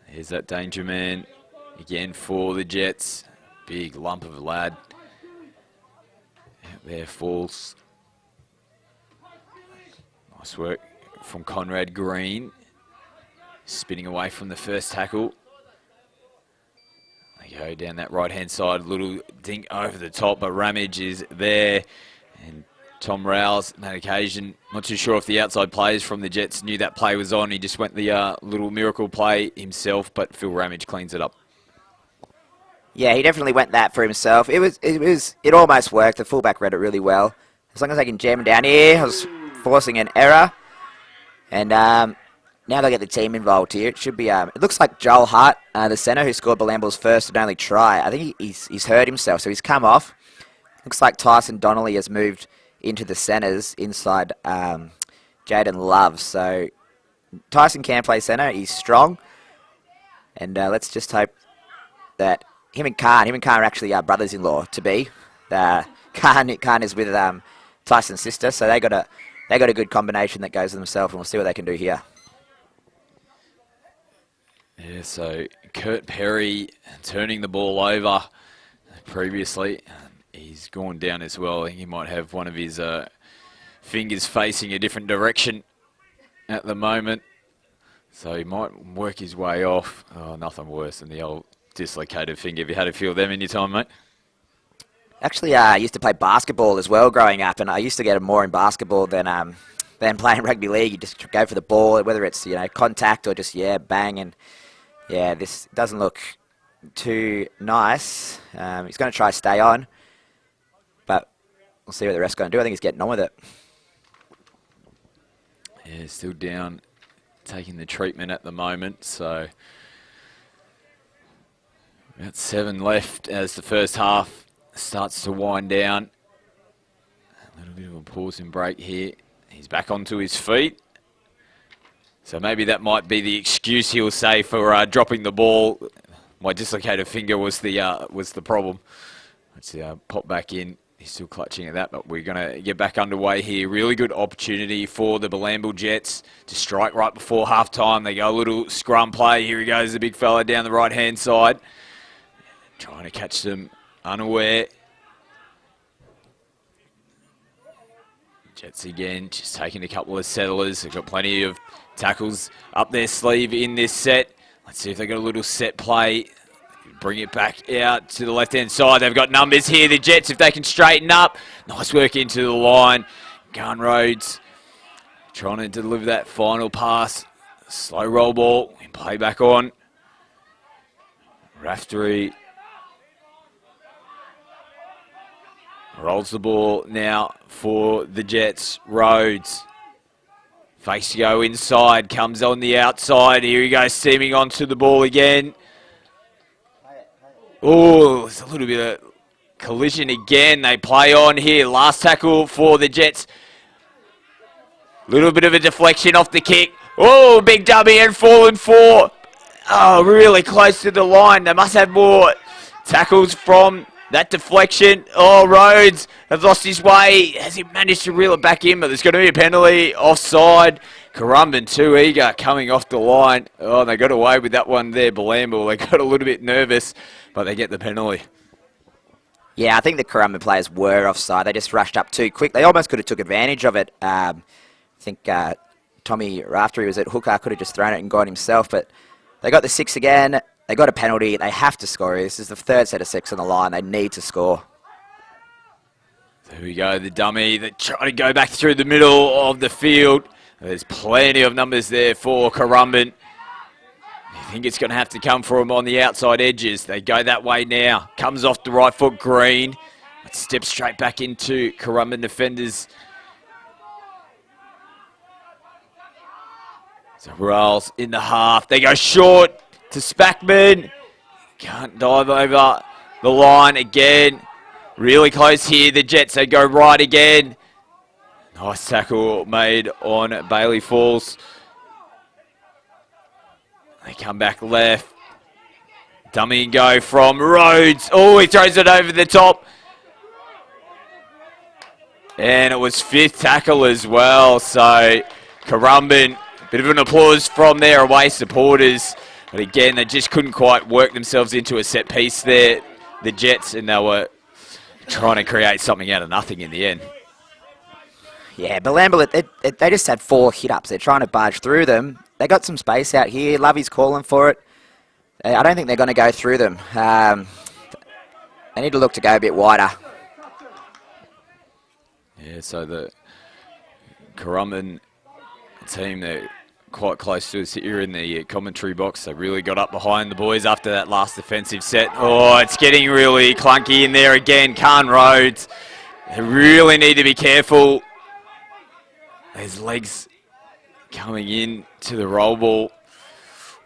Here's that danger man again for the Jets. Big lump of a lad. Out there falls. Nice work from Conrad Green. Spinning away from the first tackle. They go down that right-hand side, little dink over the top, but Ramage is there. And Tom Rouse, on that occasion, not too sure if the outside players from the Jets knew that play was on. He just went the little miracle play himself, but Phil Ramage cleans it up. Yeah, he definitely went that for himself. It almost worked. The fullback read it really well. As long as they can jam him down here, I was forcing an error. And now they'll get the team involved here. It should be. It looks like Joel Hart, the centre who scored Bilambil's first and only try. I think he's hurt himself, so he's come off. Looks like Tyson Donnelly has moved into the centres inside Jaden Love. So Tyson can play centre. He's strong. And let's just hope that him and Khan are actually brothers-in-law to be. Khan is with Tyson's sister, so they got a good combination that goes to themselves, and we'll see what they can do here. Yeah, so Kurt Perry turning the ball over previously. He's gone down as well. I think he might have one of his fingers facing a different direction at the moment. So he might work his way off. Oh, nothing worse than the old dislocated finger. Have you had a few of them in your time, mate? Actually, I used to play basketball as well growing up, and I used to get them more in basketball than then playing rugby league, you just go for the ball, whether it's, contact or just, bang. And, this doesn't look too nice. He's going to try to stay on, but we'll see what the rest are going to do. I think he's getting on with it. Yeah, still down, taking the treatment at the moment, so about 7 left as the first half starts to wind down. A little bit of a pause and break here. He's back onto his feet. So maybe that might be the excuse he'll say for dropping the ball. My dislocated finger was the problem. Let's pop back in. He's still clutching at that, but we're going to get back underway here. Really good opportunity for the Bilambil Jets to strike right before halftime. They go a little scrum play. Here he goes, the big fella down the right-hand side. Trying to catch them unaware. Jets again, just taking a couple of settlers. They've got plenty of tackles up their sleeve in this set. Let's see if they got a little set play. Bring it back out to the left-hand side. They've got numbers here. The Jets, if they can straighten up. Nice work into the line. Gun Rhodes trying to deliver that final pass. Slow roll ball. And play back on. Raftery rolls the ball now for the Jets. Rhodes. Fakes to go inside. Comes on the outside. Here he goes, steaming onto the ball again. Oh, there's a little bit of collision again. They play on here. Last tackle for the Jets. Little bit of a deflection off the kick. Oh, big dummy and fallen for. Oh, really close to the line. They must have more tackles from that deflection. Oh, Rhodes has lost his way. Has he managed to reel it back in? But there's going to be a penalty offside. Currumbin too eager coming off the line. Oh, they got away with that one there, Bilambil. They got a little bit nervous, but they get the penalty. Yeah, I think the Currumbin players were offside. They just rushed up too quick. They almost could have took advantage of it. I think Tommy, after he was at hooker, could have just thrown it and gone himself. But they got the 6 again. They got a penalty. They have to score. This is the 3rd set of 6 on the line. They need to score. There we go, the dummy. They try to go back through the middle of the field. There's plenty of numbers there for Currumbin. I think it's going to have to come for him on the outside edges. They go that way now. Comes off the right foot, Green. But steps straight back into Currumbin defenders. So Royals in the half. They go short to Spackman. Can't dive over the line again. Really close here. The Jets, they go right again. Nice tackle made on Bailey Falls. They come back left. Dummy and go from Rhodes. Oh, he throws it over the top. And it was 5th tackle as well. So Currumbin, bit of an applause from their away supporters. But again, they just couldn't quite work themselves into a set piece there, the Jets, and they were trying to create something out of nothing in the end. Yeah, Bilambil, they just had 4 hit-ups. They're trying to barge through them. They got some space out here. Lovey's calling for it. I don't think they're going to go through them. They need to look to go a bit wider. Yeah, so the Currumbin team, they're quite close to us here in the commentary box. They really got up behind the boys after that last defensive set. Oh, it's getting really clunky in there again. Khan Rhodes. They really need to be careful. His legs coming in to the roll ball.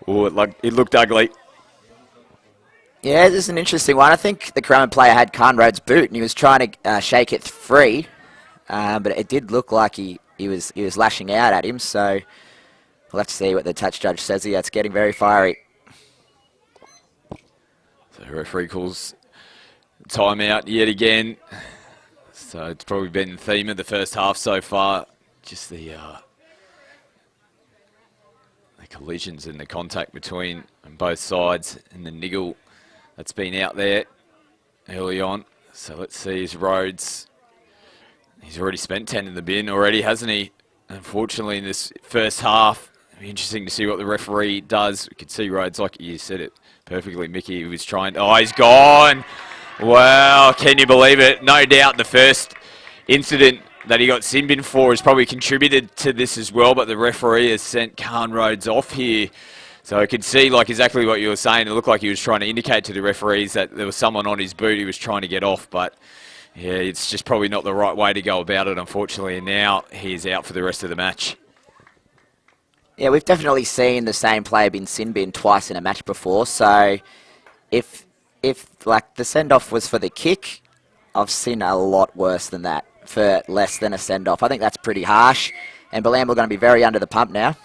Oh, it looked ugly. Yeah, this is an interesting one. I think the Currumbin player had Khan Rhodes' boot and he was trying to shake it free. But it did look like he was lashing out at him. So we'll have to see what the touch judge says here. It's getting very fiery. So the referee calls timeout yet again. So it's probably been the theme of the first half so far. Just the collisions and the contact between both sides and the niggle that's been out there early on. So let's see his Rhodes. He's already spent 10 in the bin already, hasn't he? Unfortunately, in this first half, it'll be interesting to see what the referee does. We could see Rhodes, like you said it perfectly, Mickey, he was trying. Oh, he's gone. Wow, can you believe it? No doubt the first incident that he got sin bin for has probably contributed to this as well, but the referee has sent Khan Rhodes off here. So I could see like exactly what you were saying. It looked like he was trying to indicate to the referees that there was someone on his boot he was trying to get off, but yeah, it's just probably not the right way to go about it, unfortunately, and now he's out for the rest of the match. Yeah, we've definitely seen the same player been sin bin twice in a match before, so if like the send-off was for the kick, I've seen a lot worse than that for less than a send-off. I think that's pretty harsh, and Bilambil are going to be very under the pump now.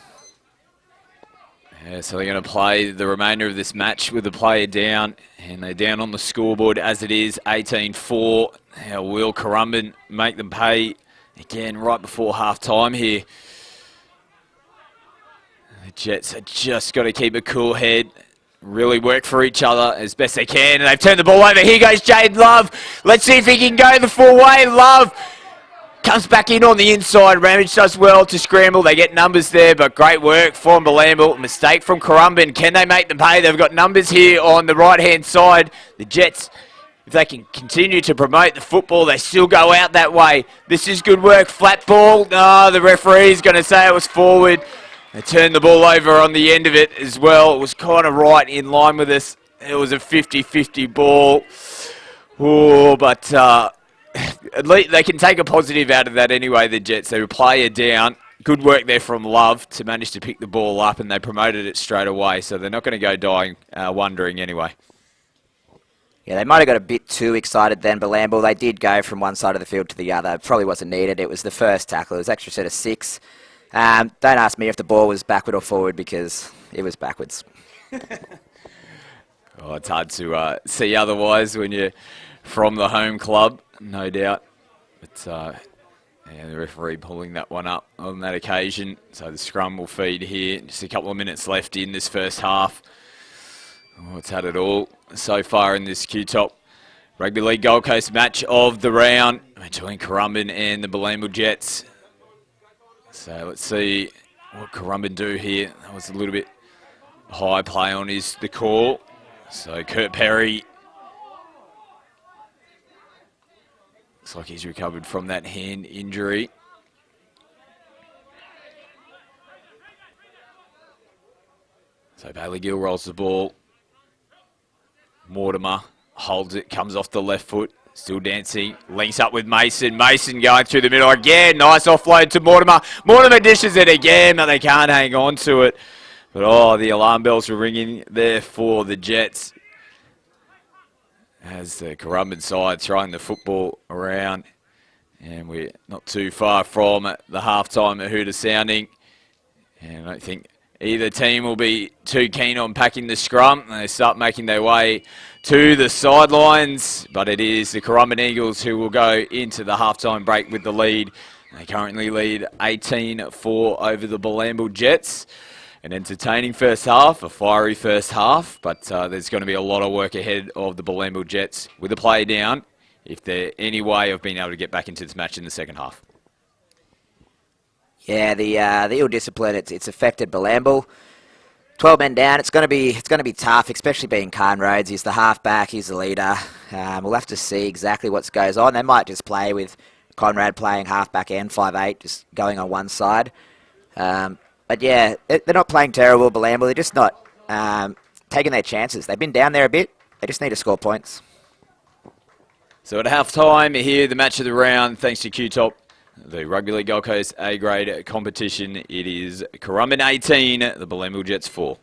Yeah, so they're going to play the remainder of this match with the player down, and they're down on the scoreboard as it is, 18-4. Now will Currumbin make them pay again right before half-time here. The Jets have just got to keep a cool head, really work for each other as best they can, and they've turned the ball over. Here goes Jade Love. Let's see if he can go the full way. Love comes back in on the inside. Ramage does well to scramble. They get numbers there, but great work from Bilambil. Mistake from Currumbin. Can they make them pay? They've got numbers here on the right-hand side. The Jets, if they can continue to promote the football, they still go out that way. This is good work. Flat ball. No, the referee's going to say it was forward. They turned the ball over on the end of it as well. It was kind of right in line with us. It was a 50-50 ball. Oh, but at least they can take a positive out of that anyway, the Jets. They were player down. Good work there from Love to manage to pick the ball up, and they promoted it straight away. So they're not going to go dying, wondering anyway. Yeah, they might have got a bit too excited then, Bilambil. They did go from one side of the field to the other. It probably wasn't needed. It was the first tackle. It was extra set of 6. Don't ask me if the ball was backward or forward because it was backwards. Oh, it's hard to see otherwise when you're from the home club, no doubt. But yeah, the referee pulling that one up on that occasion. So the scrum will feed here. Just a couple of minutes left in this first half. Oh, it's had it all so far in this QTOP Rugby League Gold Coast match of the round between Currumbin and the Bilambil Jets. So let's see what Currumbin do here. That was a little bit high play on the call. So Kurt Perry looks like he's recovered from that hand injury. So Bailey Gill rolls the ball. Mortimer holds it, comes off the left foot. Still dancing, links up with Mason. Mason going through the middle again. Nice offload to Mortimer. Mortimer dishes it again, but they can't hang on to it. But oh, the alarm bells were ringing there for the Jets as the Currumbin side throwing the football around. And we're not too far from the halftime at Hooter sounding. And I don't think either team will be too keen on packing the scrum. They start making their way to the sidelines, but it is the Currumbin Eagles who will go into the halftime break with the lead. They currently lead 18-4 over the Bilambil Jets. An entertaining first half, a fiery first half, but there's going to be a lot of work ahead of the Bilambil Jets with the play down if they're any way of being able to get back into this match in the second half. Yeah, the ill discipline it's affected Bilambil. 12 men down. It's going to be tough, especially being Khan Rhodes. He's the halfback. He's the leader. We'll have to see exactly what goes on. They might just play with Conrad playing halfback and 5'8", just going on one side. But yeah, they're not playing terrible, Bilambil. They're just not taking their chances. They've been down there a bit. They just need to score points. So at half-time here, the match of the round, thanks to QTOP, the Rugby League Gold Coast A-grade competition. It is Currumbin 18, the Bilambil Jets 4.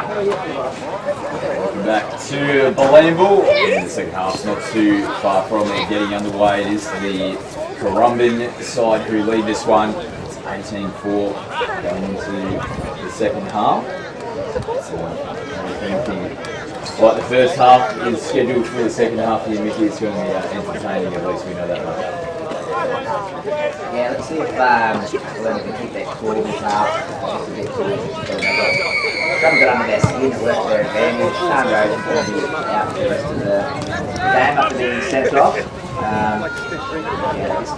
Welcome back to Bilambil. In the second half, not too far from it, getting underway. It is the Currumbin side who lead this one. It's 18-4 going into the second half. So, anything like the first half is scheduled for the second half here, Mickey. It's going to be entertaining, at least we know that much. Yeah, let's see if Leonard can keep that cool this half. Just a bit too haven't got under their skin, it worked to their advantage. Time Rose is going to be out for the rest of the game after being sent off. Yeah, just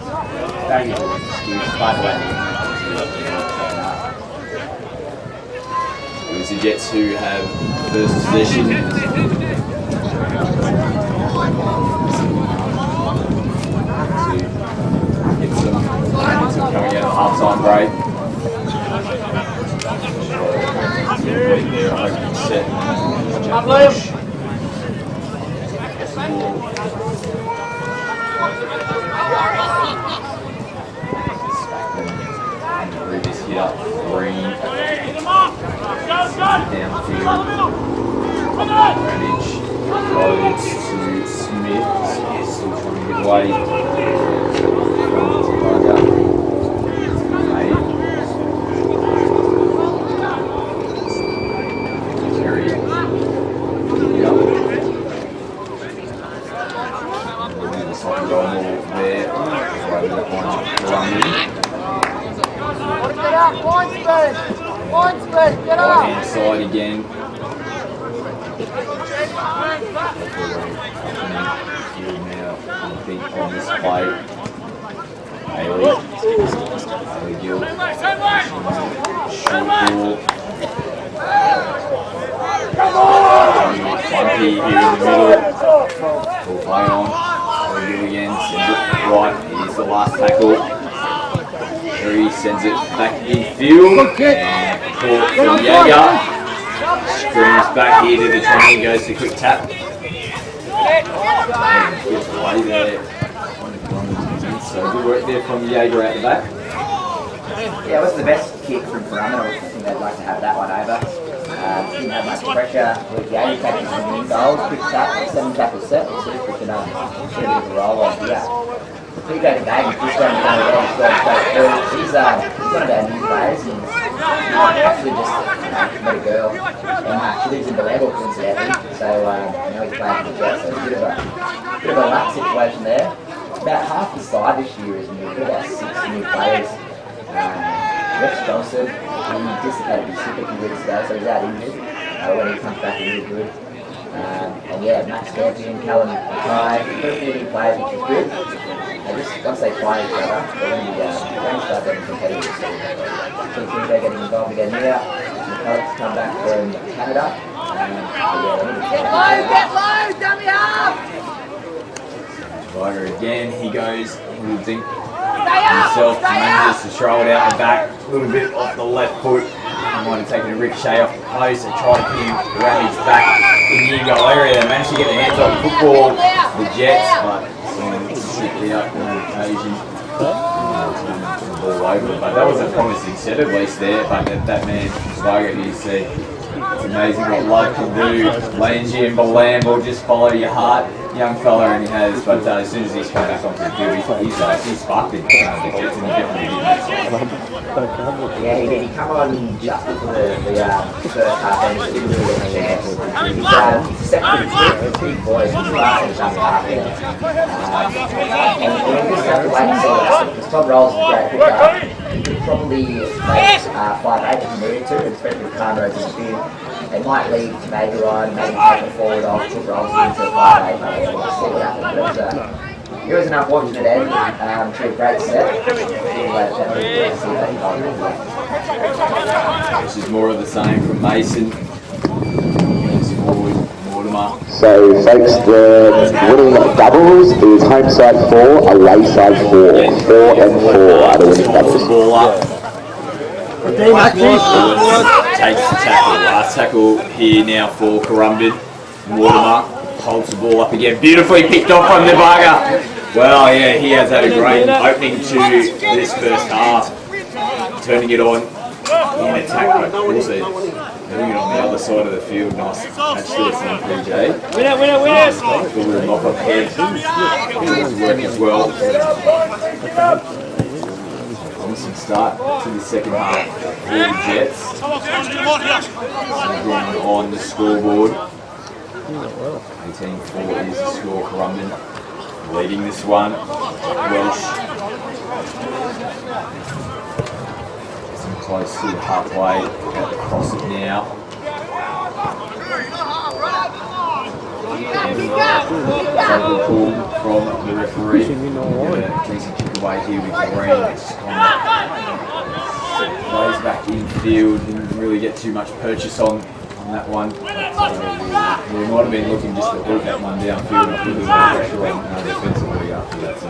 very good excuse, by the way. It was the Jets who have first possession. Get some momentum coming out of half-time break. Their opening set. This hit up Green. Downfield. Ranage loads to Smith. Still trying to get away. Right-hand side again. Now feet on this play. Haley Gill. Short ball. Funky here in the middle. Full play on. Haley Gill again. Sends it right. Here's the last tackle. He sends it back infield. And caught from Jaeger. Screams back here to the train, goes to quick tap. And gets away there. So good work there from Jaeger out the back. Yeah, it wasn't the best kick from Currumbin. I think they'd like to have that one over. Didn't have much pressure with Jaeger taking some in goals. Quick tap, 7 tackle set. We'll see if we can get a bit of a roll on here. Pretty great game. He's just going to go ahead and straight through. He's one of our new players. He's actually just met a girl. And she lives in Bilambil, coincidentally. So now he's playing for the Jets. So it's a bit of a luck situation there. About half the side this year is new. We've got about 6 new players. Rex Johnson, he dislocated his hip a few weeks ago, so he's out injured. When he comes back, he's really good. And yeah, Max Champion, Callum Mackay, pretty new players, which is good. Once they find each other, they're going to start getting competitive. So they're getting involved again here. McCulloch's come back from Canada. Get low, dummy half! Ryder again, he goes, think himself, manages to throw it out the back, a little bit off the left foot. He might have taken a ricochet off the post and tried to put him around his back in the in-goal area. They managed to get their hands on the football, the Jets, but strictly up on occasion. Ball over. But that was a promising set at least there. But that man, Varga, he said, it's amazing what love can do. Lands you in Bilambil, just follow your heart. Young fella, and he has, but as soon as he's come back onto the field, he's sparked it. The Jets, and he definitely did that. Yeah, he did. He come on just before the first half, and he didn't really get a chance. He's second big boys, he's fast and just half there. And we just have to wait and see what happens, because Tom Rolls is a great hooker. He could probably make 5'8" if he needed to, especially with Carnrows in the field. They might leave Major on, maybe take it forward off, took Rolls into 5'8", maybe we'll see what happens. But it was an unfortunate end to a great set. This is more of the same from Mason. Forward, Mortimer. So, folks, the winning doubles is home side 4, away side 4. 4 and 4 are the winning doubles. Ball up. Takes the tackle. Last tackle here now for Currumbin. Mortimer holds the ball up again. Beautifully picked off from Nevaga. Well, yeah, he has had a great opening to this first half. Turning it on. in attack, but also doing it on the other side of the field. Nice catch there from PJ. Win it, win it, win it! A little knock up head. It was working as well. Promising start to the second half for the Jets. Again on the scoreboard. 18-4 is the score. Currumbin leading this one. Welsh. Close to the halfway, across it now. Double pull from the referee. Decent kick away here with Green. Plays back infield, didn't really get too much purchase on that one. We might have been looking just to boot that one downfield and put a little pressure on defensively after that. So.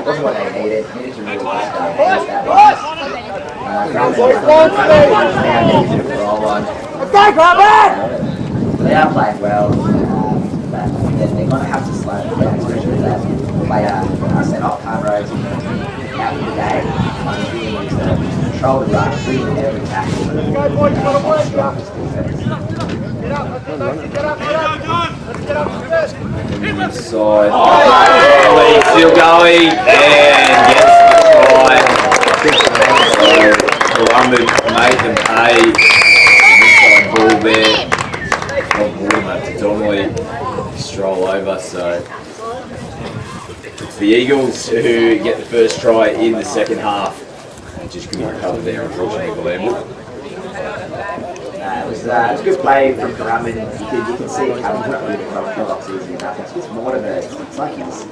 Wasn't what they needed. Needed to really push that They are playing well, but they're going to have to slow it down, especially that player set off Carrose out of the game. Control the run, really every tackle. Inside. Still going and gets the try. Currumbin made them pay. Inside ball there. To Donnelly stroll over. So it's the Eagles who get the first try in the second half. Just couldn't recover there, unfortunately, Bilambil. It was a good play from Currumbin. You can see it coming from the box easy enough. It's just more of it's like he's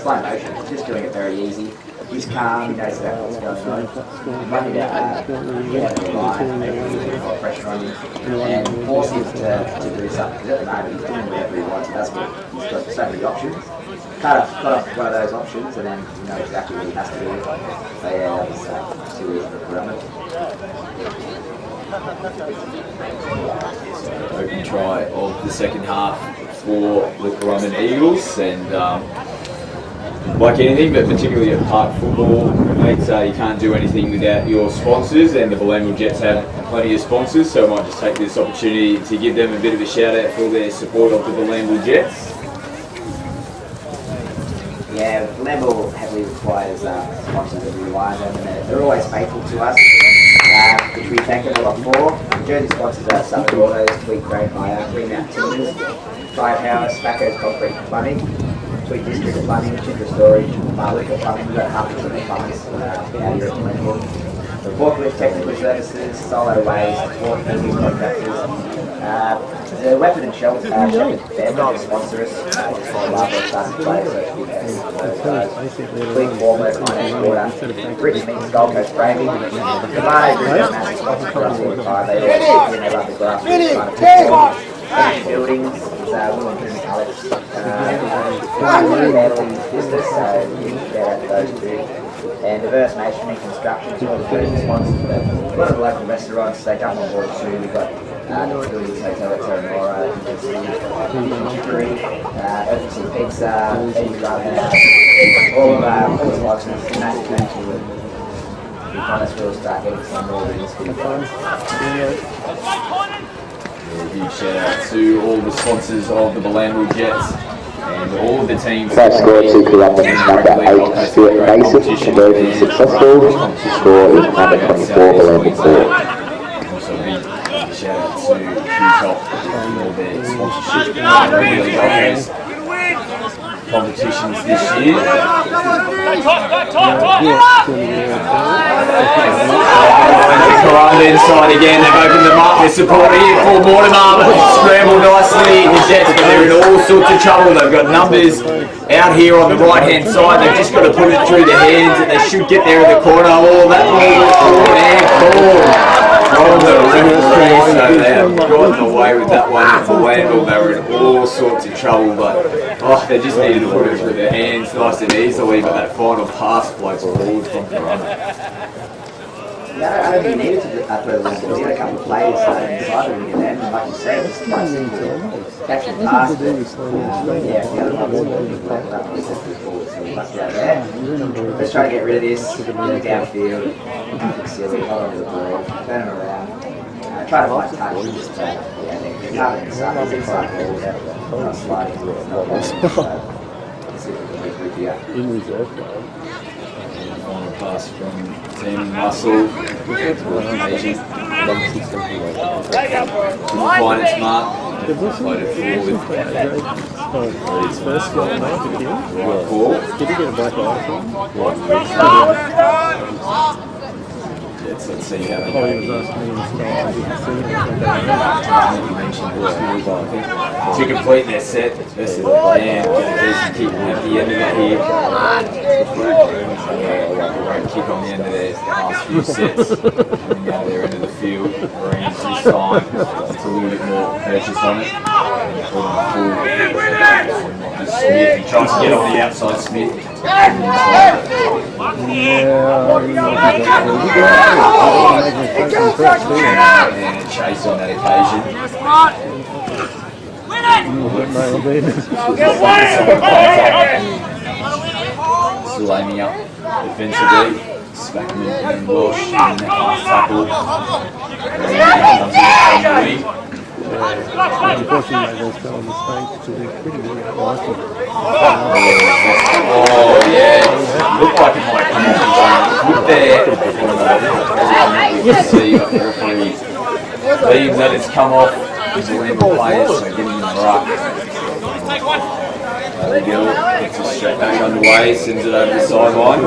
slow motion. He's just doing it very easy. He's calm, he knows exactly what's going on. He's running out the line, maybe put pressure on him, and force him to do something. Because at the moment he's doing whatever he wants. That's what he's got so many options. Cut off one of those options, and then you know exactly what he has to do. So yeah, that was too easy for Currumbin. Open try of the second half for the Currumbin Eagles, and like anything, but particularly at park football, mate, you can't do anything without your sponsors, and the Bilambil Jets have plenty of sponsors, so I might just take this opportunity to give them a bit of a shout out for their support of the Bilambil Jets. Yeah, Bilambil heavily requires sponsors that we rely on them, and they're always faithful to us, which we thank them a lot for. Jersey sponsors are Southern Autos, Tweed Great Hire, Green Mount Timbers, Drive House, Spacco's Concrete and Plumbing, Tweed District Plumbing, Chindra Storage, Marlica Plumbing. We've got half of the plumbers out here at Bilambil. The Forklift Technical Services, Solo Waste, Fork Moving Contractors, the Weapon and Shelter, they're not to sponsor us. It's for the last classic players, so Clean Warmer, Finance Water, British Meats, Gold Coast Gravy, the Barney Group is massive sponsor for us all the time. They always they love the grassroots kind of football. Buildings, William and Alex, business, so you can share out to those two. And Diverse Masonry Construction, two of the sponsors, but a lot of the local restaurants, they jump on board too. We've got the Facilities Hotel at Terranora, Chicory, OPC Pizza, Eddie Rugby, all of the sponsors, massive thank you. We promise we'll start getting some more wins for the fun. A huge shout out to all the sponsors of the Bilambil Jets and all of the teams. That score to Currumbin number 8, Stuart Mason, conversion successful. Score is number 24, Bilambil 4. Also a big shout out to QTOP for all their sponsorship and really competitions this year. Currumbin inside again, they've opened them up, they're supporting it for Mortimer, scrambled nicely in the Jets, but they're in all sorts of trouble. They've got numbers out here on the right hand side, they've just got to put it through the hands and they should get there in the corner. Oh, that ball was short and called from the referee, so they have gotten away with that one for Bilambil. They were in all sorts of trouble, but they just needed to put it through their hands nice and easily, but that final pass floats forward from Currumbin. Yeah, I don't think he needed to put a link. He had a couple of players inside of him at the end, and like you said, just quite simple. Catch and pass. Yeah, the other one was forward, so he busted out there. Let's try to get rid of this. Get it downfield. Nothing silly. Hold on to the ball. Turn it around. Try to find touch. Just yeah, they're covered inside. He's inside balls. Not sliding. Let's see if we can regroup here. In reserve, Final pass from Team Russell. Good find it smart. Floated forward. his first goal, mate, for him. Right ball. Did he get a black eye from? Let's see how they Oh, he go. was asking me in style. I didn't see him. To complete their set, best of the plan, get a decent kick at the end of it here. Great kick on the end of their last few sets. Coming out of their end of the field, Marines this time. It's a little bit more purchase on it. Smith, he tries to get on the outside, Smith. Yeah, And chase on that occasion. Still aiming up defensively. Spackman and Walsh in that last tackle. unfortunately, those fell mistakes to be pretty good at liking. Oh yeah, looked like it might come off his own foot there. You see the referee believes that it's come off. He's a Bilambil players, so getting in the ruck. Bilambil gets it straight back underway, sends it over the sideline.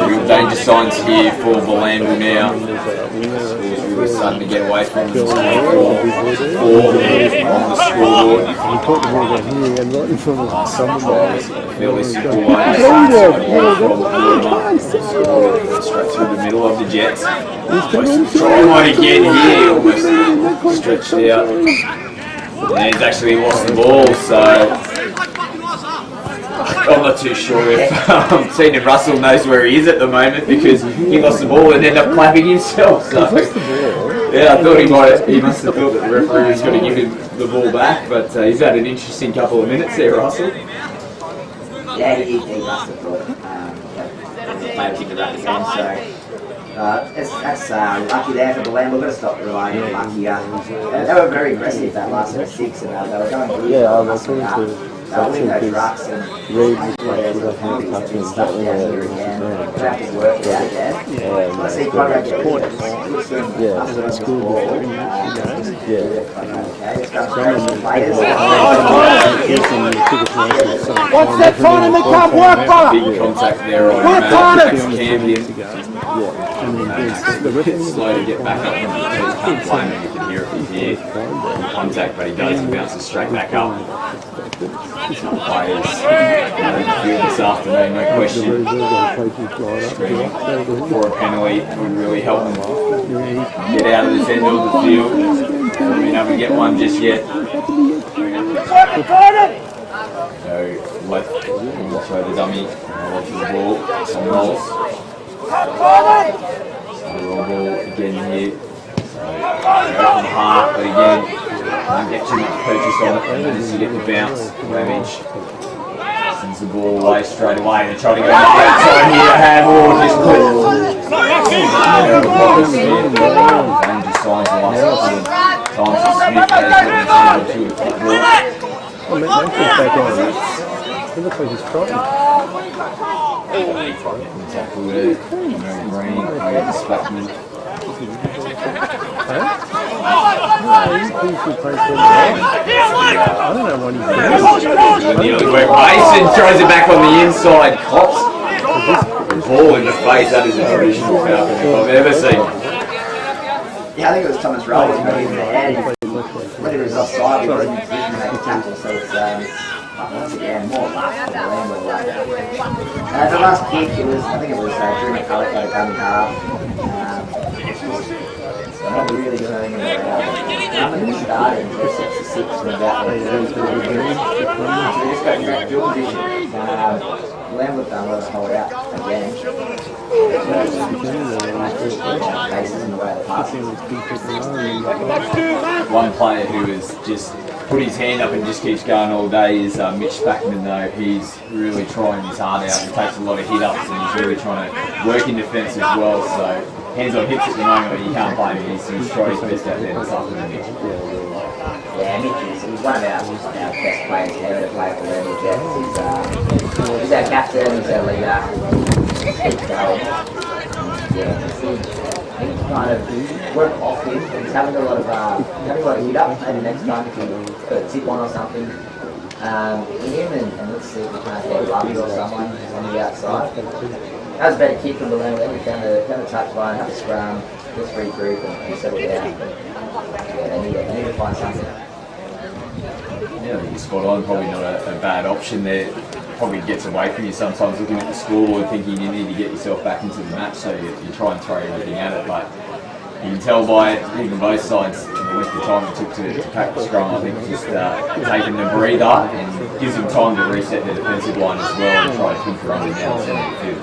Real danger signs here for Bilambil now. Score's really starting to get away from them. 4 there on the scoreboard. He caught the ball down here and right in front of someone. Fairly simple one. Straight through the middle of the Jets. Trying one again here, almost stretched out. And he's actually lost the ball, so I'm not too sure if Senior Russell knows where he is at the moment because he lost the ball and ended up clapping himself. So yeah, I thought he must have thought that the referee was going to give him the ball back, but he's had an interesting couple of minutes there, Russell. Yeah, he must have thought played with the ruck again, so that's lucky there for Bilambil. We've got to stop relying on luck here. They were very aggressive that last 6 and they were going good. Yeah, I was going to they were winning those rucks and read players were having stuff down here again. We'll have to work it out there. Let's see Conrad get points. Yeah, that's good. Yeah. What's that time in the cup? Work, brother! Big contact there on Campion. Slow to get back up and can't blame him. You can hear it from here. Contact, but he does. He bounces straight back up. Players this afternoon, no question. For a penalty would really help them get out of this end of the field. Haven't been able to get one just yet. So left, we'll throw the dummy off the ball. Some rolls. So roll ball again here. So go from half, but again, can't get too much purchase on it. Managed to get the bounce. Ramage sends the ball away straight away and trying to go outside here. Handball just clipped. Danger signs the last couple of times that Smith has gotten to it. Oh, man, back on. He looks like he's frightened. Tackle there. Green, Spackman. I don't know what he's doing. Mason throws it back on the inside. Cops the ball in the face. That is a traditional Falcon if I've ever seen. Yeah, I think it was Thomas Rowe was maybe in the head. Whether it was offside, he wasn't make a tackle, so it's once again more luck for Bilambil. The last kick, I think it was during the colour code coming half. So not really turning it around. Currumbin started in 6 from about there. So we just got into field position. Bilambil done well to hold out again. Faces in the way of the pass. One player who has just put his hand up and just keeps going all day is Mitch Spackman, though. He's really trying his heart out. He takes a lot of hit-ups and he's really trying to work in defence as well. So hands-on hits at the moment, but you can't blame him. He's trying his best out there this afternoon. Yeah, Mitch he's one of our best players ever to play for the Rugby Jets. He's our captain, he's our leader. Keeps going. Yeah, he's kind of work off him. He's having a lot of hit up. Maybe next time if you put a tip on or something in him, and let's see if we can't get Rugby or someone on the outside. That was a better kick from Bilambil. We found the touch line, had a scrum, just regroup and settle down. Yeah, they need to find something. Yeah, I think you're spot on. Probably not a bad option there. Probably gets away from you sometimes looking at the scoreboard thinking you need to get yourself back into the match, so you try and throw everything at it. But you can tell by even both sides the length of time it took to pack the scrum. I think just taking the breather and gives them time to reset their defensive line as well and try to keep Currumbin down the centre of the field.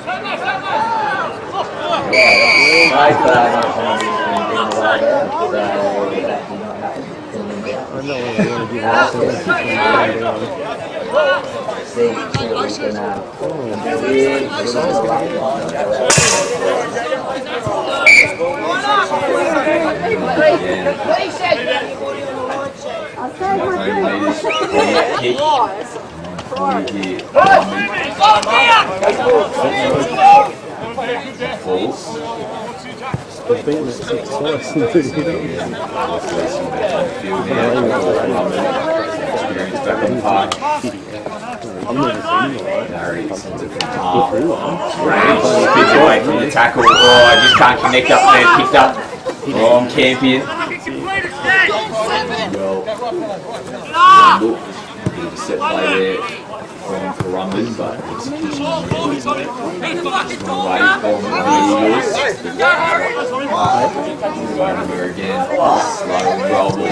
I know what I want to give us. See what we can I've been at 6 twice and you Experience back on the park. I've never seen you like Larry sends it from half. Spins away from the tackle. Oh, I just can't connect up there. Picked up from Campion. Well, bit of a set play there from Currumbin, but execution really away from the Eagles. Over again, slow and roll ball.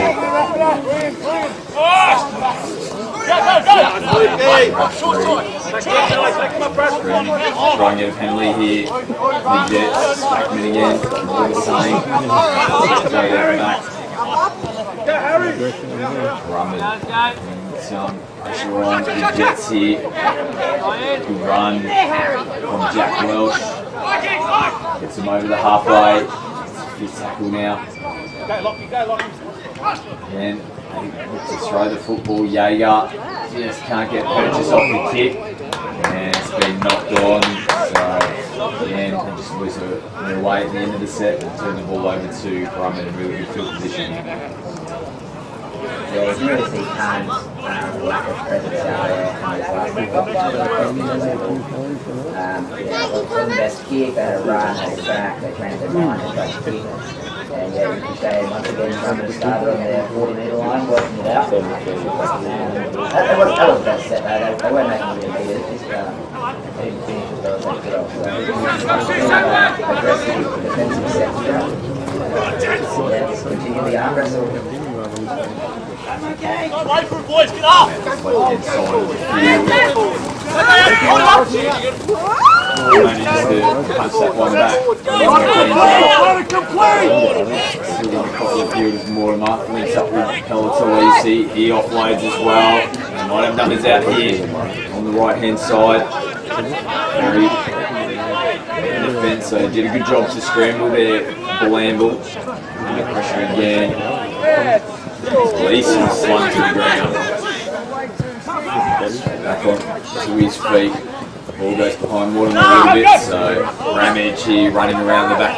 Try and get a penalty here. The Jets, Spackman again, more the same. Go there and back. Currumbin. Some pressure on the Jets here. Good run from Jack Welsh. Gets him over the halfway. Fifth tackle now. Again, looks to throw the football. Jaeger just can't get purchase off the kick. And it's been knocked on. So again, they just lose their way at the end of the set and turn the ball over to Currumbin in a really good field position. Yeah, you can really see Khan's lack of presence out there. The best kick, they had a run, they had a back, they changed their mind, they tried to kick. And yeah, you can say once again, Currumbin started on their 40-metre line, working it out. That was the best set though, they weren't making it beat it, just didn't finish as well as they could have. Aggressive defensive set throughout. Yeah, just continue the arm wrestle. Okay. Go away from boys, get up! Managed to punch that one back. Still got a couple of fielders more than up. Links up with Pelletolisi. He offloads as well. And might have numbers out here on the right hand side. Very in defence, so did a good job to scramble there. Bilambil. Under pressure again. Leeson slung to the ground. Back on to his feet. Ball goes behind Morton a little bit, so Ramage here running around the back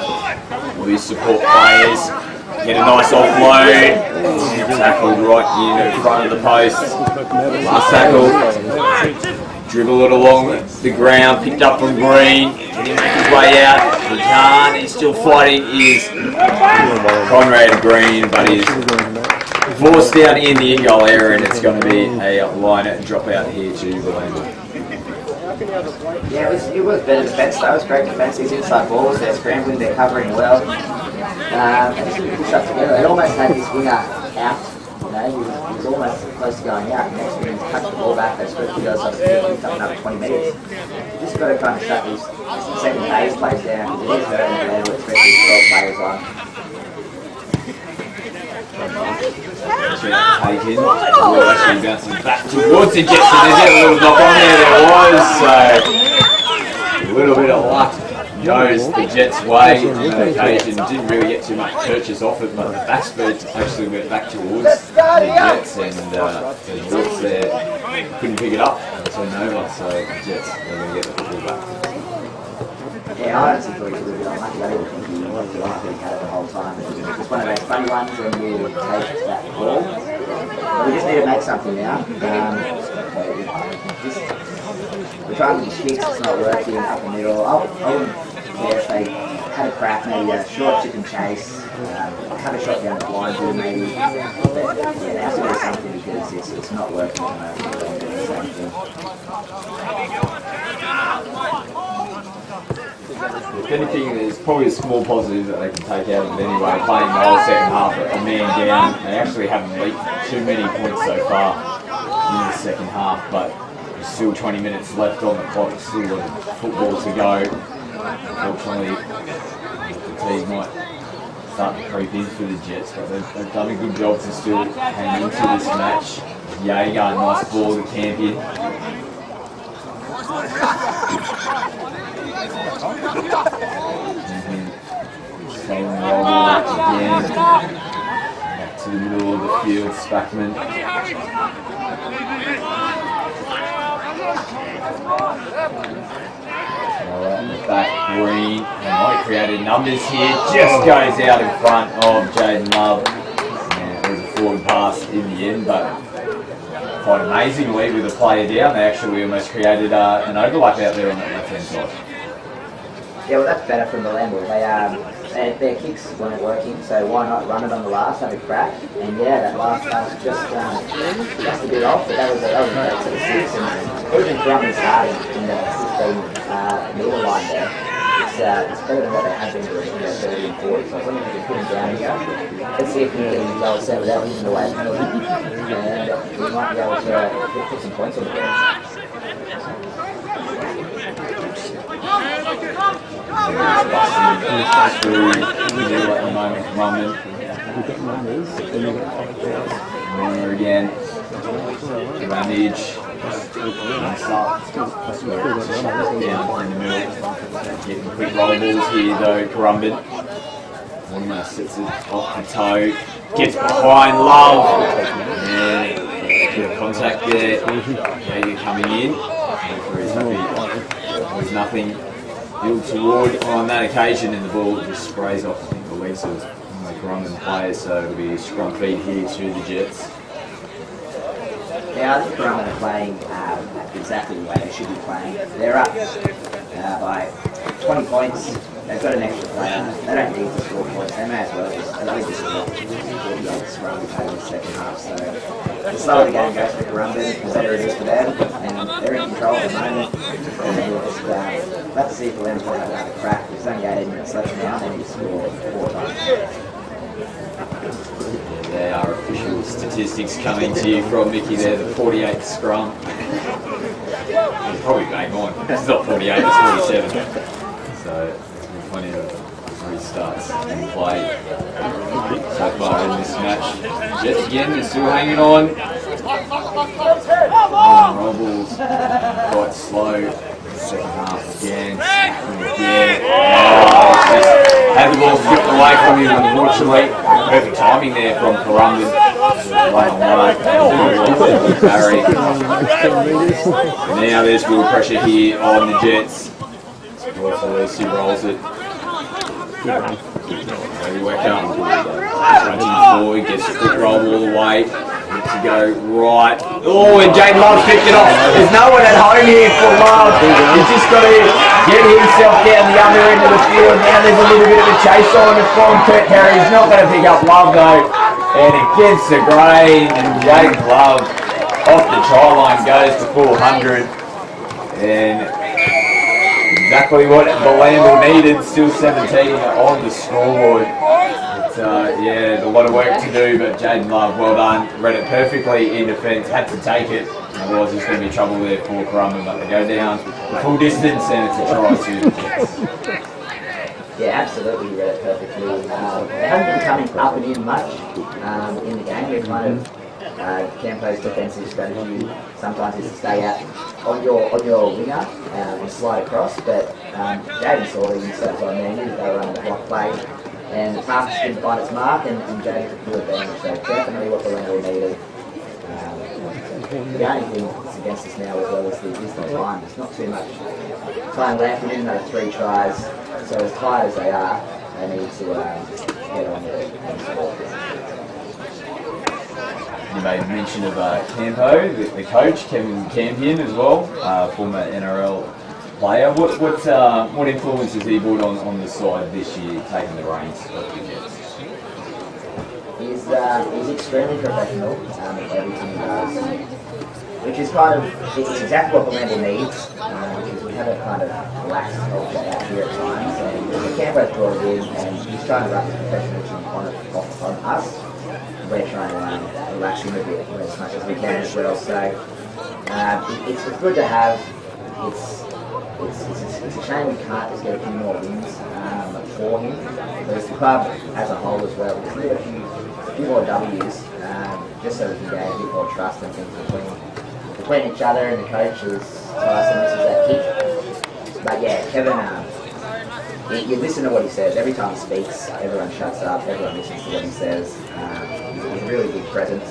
with his support players. Get a nice offload. Tackled right in front of the post. Last tackle. Dribble it along the ground, picked up from Green. Can he make his way out? He can't. He's still fighting. Is Conrad Green, but he's forced down in the in-goal area, and it's going to be a line and drop out here to Bilambil. Yeah, it was better defence though. It was great defence. These inside balls, they're scrambling, they're covering well. They just really pushed up together. They almost had this winger out. You know, he was almost close to going out. Next thing, he's touched the ball back. They scored 2 goals substitute, coming up 20 metres. You just got to kind of shut these second phase plays down. It is hurting the level, especially 12 players on. Taken. Oh, actually bouncing back towards the Jets, and there's a little knock on there. So a little bit of luck goes the Jets' way on that occasion. Didn't really get too much purchase off it, but the backspurt actually went back towards the Jets, and the Wolves there couldn't pick it up and turn over. So the Jets are going to get the football back. Yeah, I honestly thought he was a little bit unlucky. I didn't think he was likely to had it the whole time. It's one of those funny ones when you take that ball. But we just need to make something now. We're trying to be fixed, it's not working up the middle. I wouldn't care if they had a crack, maybe a short chip and chase, have a shot down the line too maybe. But yeah, they have to do something because it's not working at the moment. They're doing the same thing. If anything, there's probably a small positive that they can take out of it anyway. Playing the whole second half, a man down. They actually haven't leaked too many points so far in the second half, but there's still 20 minutes left on the clock, still a lot of football to go. Unfortunately, the fatigue might start to creep in for the Jets, but they've done a good job to still hang into this match. Jaeger, nice ball to Campion. Stolen roll again. Back to the middle of the field, Spackman. Alright, back Green. They might created numbers here. Just goes out in front of Jaden Love. And it was a forward pass in the end, but quite amazingly with the player down, they actually almost created an overlap out there on that left-hand side. Yeah, well that's better from Bilambil. Their kicks weren't working, so why not run it on the last, have a crack? And yeah, that last pass just a bit off, but that was a great sort of 6. And even Currumbin starting in the 15-metre line there, it's better than what they have been doing in the 30 and 40. So I was wondering if we could put him down here. Let's see if we can go set without losing the way penalty. And we might be able to put some points on the board. Through at the moment, Currumbin. Warner again. Advantage. Nice up. Down in the middle. Getting quick roll balls here though, Currumbin. Warner sets it off the toe. Gets behind Love. And bit of contact there. Maybe coming in. He's happy. There's nothing build toward on that occasion, and the ball just sprays off, I think, the legs of the Currumbin players, so it'll be scrum feed here to the Jets. Yeah, I think Currumbin are playing exactly the way they should be playing. They're up by 20 points. They've got an extra player. They don't need to score points. They may as well just score 48 scrum in the second half. So the slower the game goes for Currumbin, the better it is for them. And they're in control at the moment. And we'll just let's see if Bilambil's going to have another crack. There's only 18 minutes left now. They need to score 4 times. There are official statistics coming to you from Mickey there, the 48th scrum. It's probably going on. It's not 48, it's 47. So there's been plenty of restarts in play so far in this match. Jets again, they're still hanging on. Roll balls quite slow. Second half again. Had the ball stripped away from him, unfortunately. Perfect timing there from Currumbin. Barry. Now there's real pressure here on the Jets. He rolls it. Maybe Wecker. Punching forward, gets a quick roll all the way. To go right. Oh, and Jaden Love's picked it off. There's no one at home here for Love. He's just got to get himself down the other end of the field. Now there's a little bit of a chase on from Kurt Perry. He's not going to pick up Love though. And against the grain, and Jaden Love off the try line goes to 400. And exactly what Bilambil needed, still 17 on the scoreboard. Yeah, a lot of work to do, but Jaden Love, well done. Read it perfectly in defence, had to take it. Otherwise there's going to be trouble there for Currumbin, but they go down the full distance and it's a try too. Yeah, absolutely, read it perfectly. They haven't been coming up and in much in the game. They're kind of Campo's defensive strategy sometimes is to stay out on your winger and slide across, but Jaden saw the steps on there, knew they were running the block play, and the pass didn't find its mark, and Jaden took full advantage, so definitely what the Bilambil needed. The only thing that's against us now as well is the time. There's not too much time left. We need another 3 tries, so as tight as they are, they need to get on with it and score. You made mention of Campo, the coach, Kevin Campion as well, former NRL player. What influence has he brought on the side this year, taking the reins of the Jets? He's extremely professional at everything he does, which is kind of, it's exactly what Bilambil needs, because we have a kind of lax culture out here at times, and Campo's brought it in, and he's trying to run his professionalism on us. We're trying to relax him a bit as much as we can as well, so it's good to have. It's a shame we can't just get a few more wins for him, but it's the club as a whole as well. We need a few more W's, just so we can gain a bit more trust and things between each other and the coaches. Tyson misses that kick, but yeah, Kevin. You listen to what he says. Every time he speaks, everyone shuts up, everyone listens to what he says. He's a really big presence.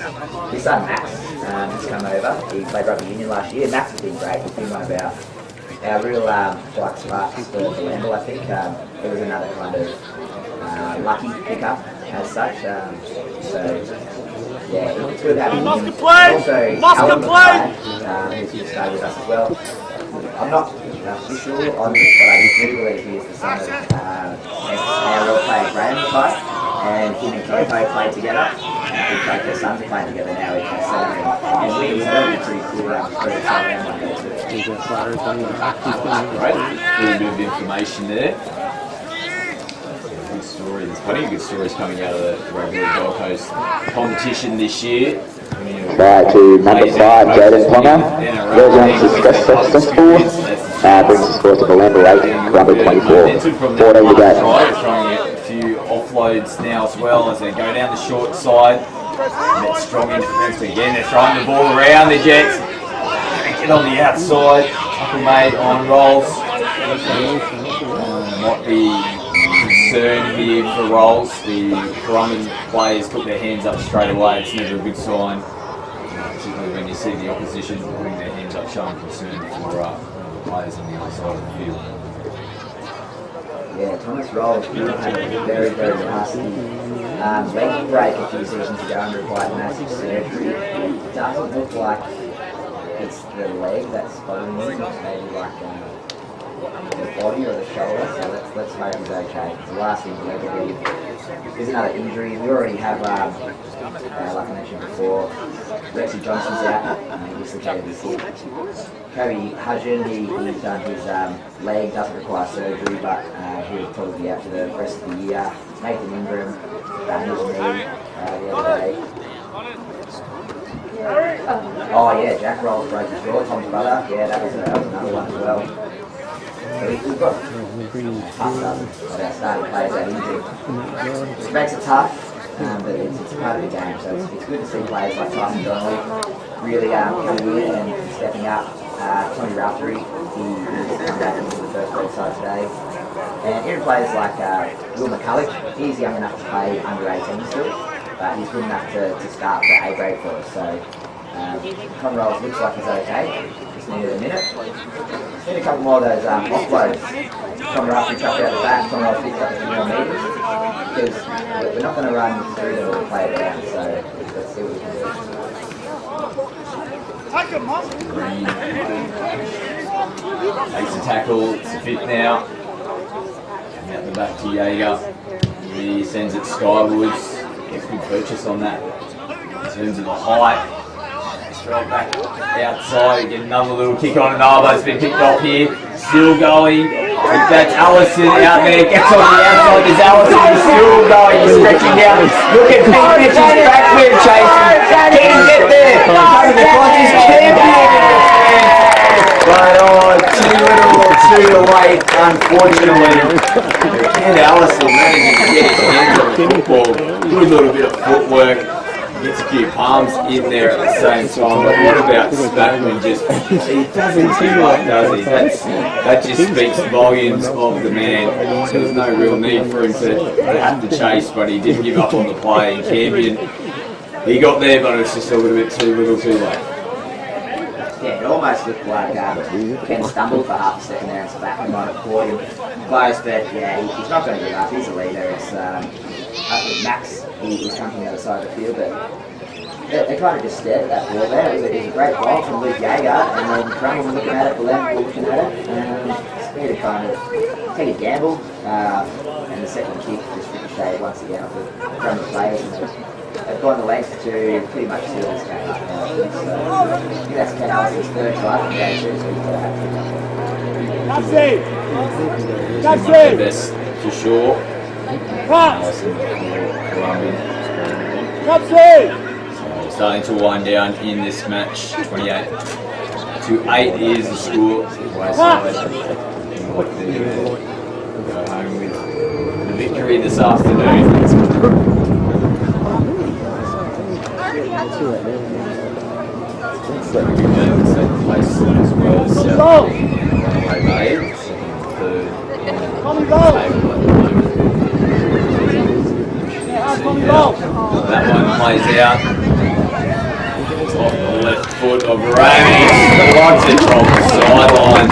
His son Max has come over. He played rugby union last year. Max has been great. He's been one of our real bright sparks for Bilambil, I think. It was another kind of lucky pickup as such. So, yeah, it's good having him. Also, Alan who's going to stay with us as well. I'm not official on this, but I do believe he is the son of ex-ARL player Graham Type, and him and Campo played together. Both their sons are playing together now, which is and we have a pretty cool around one day too. Great, a little bit of information there. Good stories, plenty of good stories coming out of the Rugby Gold Coast competition this year. Try to number 5, Jaden Ponga. Well done, successful. Brings the score to Bilambil 8, Currumbin 24. 14 to go. Trying a few offloads now as well as they go down the short side. That's strong in defence, but again they're throwing the ball around the Jets. Get on the outside. Uncle mate on rolls. Might be concern here for rolls. The Currumbin players put their hands up straight away. It's never a good sign, particularly when you see the opposition putting their hands up, showing concern for the players on the other side of the field. Yeah, Thomas Rolls had a very, very nasty leg break a few seasons ago and required massive surgery. It doesn't look like it's the leg that's following him, maybe like the body or the shoulder, so let's hope he's okay. The last thing we'll ever be is another injury. We already have, like I mentioned before, Rexy Johnson's out, he dislocated his hip. Kobe Hudgen, he's done his leg, doesn't require surgery, but he'll probably be out for the rest of the year. Nathan Ingram, his knee the other day. Oh yeah, Jack Rolls broke his jaw, Tom's brother. Yeah, that was another one as well. So we've got half a dozen of our starting players out injured. Which makes it tough, but it's part of the game. So it's good to see players like Tyson Donnelly really coming in and stepping up. Tony Ralphtery, he come back into the first grade side today. And even players like Will McCulloch, he's young enough to play under 18 still, but he's good enough to start the A grade for us. So Tom Rolls looks like he's okay, just needed a minute. Need a couple more of those offloads. Tom Ralphtery chucked out the back, Tom Rolls picked up a few more meters, because we're not going to run through them or play it around, so let's see what we can do. Takes the tackle, it's a fit now. Coming out the back to Jaeger. He sends it skywards. Gets good purchase on that. In terms of the height, Throw it back outside, get another little kick on an arm. It's been picked off here. Still going. That's Allison out there. Gets on the outside. There's Allison. He's still going. He's stretching down. Look at Big Mitch's backward chasing. Can't get there. Coming across his champion. But too late, unfortunately. And Allison managing to get his hands on the football. Good little bit of footwork. Gets a few palms in there at the same time. But what about Spackman? He doesn't give up, does he? That just speaks volumes of the man. There was no real need for him to have to chase, but he didn't give up on the play. And Campion, he got there, but it was just a little bit too late. Yeah, it almost looked like Ken stumbled for half a second there and Spackman might have caught him close, but yeah, he's not going to give up. He's a leader. It's, I think Max, he's coming the other side of the field, but they kind of just stared at that ball there. It was a great ball from Luke Jaeger, and then Currumbin was looking at it, Bilambil was looking at it, and he had to kind of take a gamble, and the second kick just ricocheted once again off the Currumbin players, and they've gone the length to pretty much seal this game up now. So I think that's Ken Allison's third try from game 2, so he's got to have to That's it! Best for sure. Allison, Currumbin. So starting to wind down in this match. 28-8 is the score. Wayside go home with the victory this afternoon. Second place as well as South Bay. Third that one plays out. It's off the left foot of Rami. Blocks it from the sideline.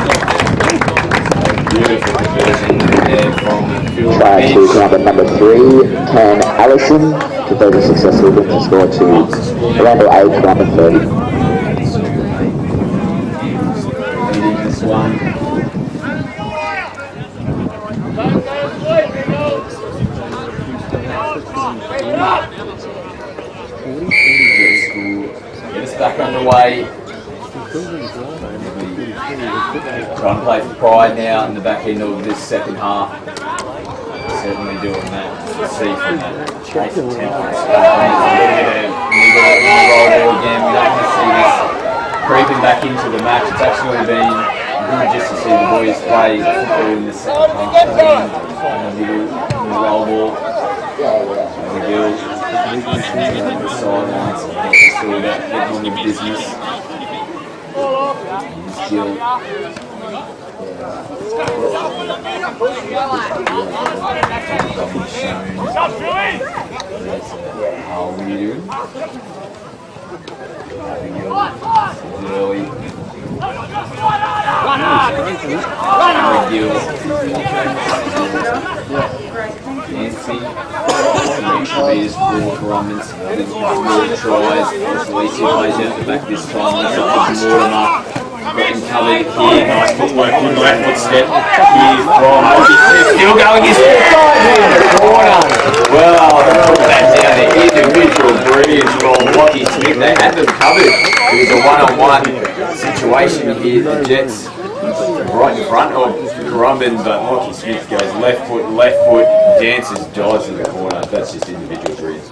Beautiful conversion there from the field. Try to Currumbin number 3, Ken Allison, to very successful win to score to Bilambil 8, Currumbin 30. Leading this one. Get us back underway. Trying to play for pride now in the back end of this second half. Certainly doing that. See from that chase attempt. And roll ball again. We don't want to see this creeping back into the match. It's actually been good just to see the boys play football in the second half. And the roll ball. The girls. The sidelines. Still about getting on with business. Still. How are we doing? Early. Nancy. Is for Currumbin's tries. Lacey plays out the back this time. That's up to Mortimer. Got him covered here. Nice footwork. Good left foot step. Here's from still going. He's in the corner. Well, put that down there. Individual brilliance from Lockie Smith. They had them covered. It was a one-on-one situation here. The Jets right in front of Currumbin, but Lockie Smith goes left foot, dances, dives in the corner. That's just individual brilliance.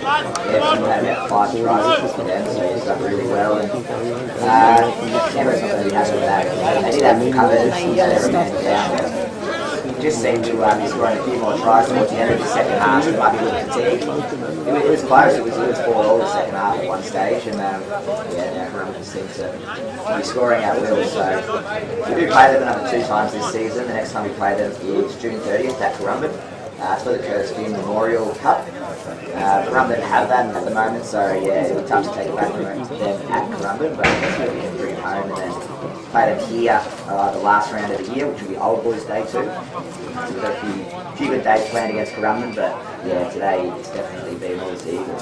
Yeah, had about 5 tries for them, so he's done really well. And Canberra's not going to be happy with that. They did have them covered and every man down. He just seemed to be scoring a few more tries towards the end of the second half. So it might be a little fatigued. It was close. It was 4-all the second half at one stage, and now Currumbin seems to be scoring at will. So we do play them another 2 times this season. The next time we play them is June 30th at Currumbin. It's for the Curtis Memorial Cup. Currumbin have that at the moment, so yeah, it'll be tough to take it back from them at Currumbin, but we can bring it home and then play them here the last round of the year, which will be Old Boys Day too. So we've got a few good days planned against Currumbin, but yeah, today it's definitely been all this evening.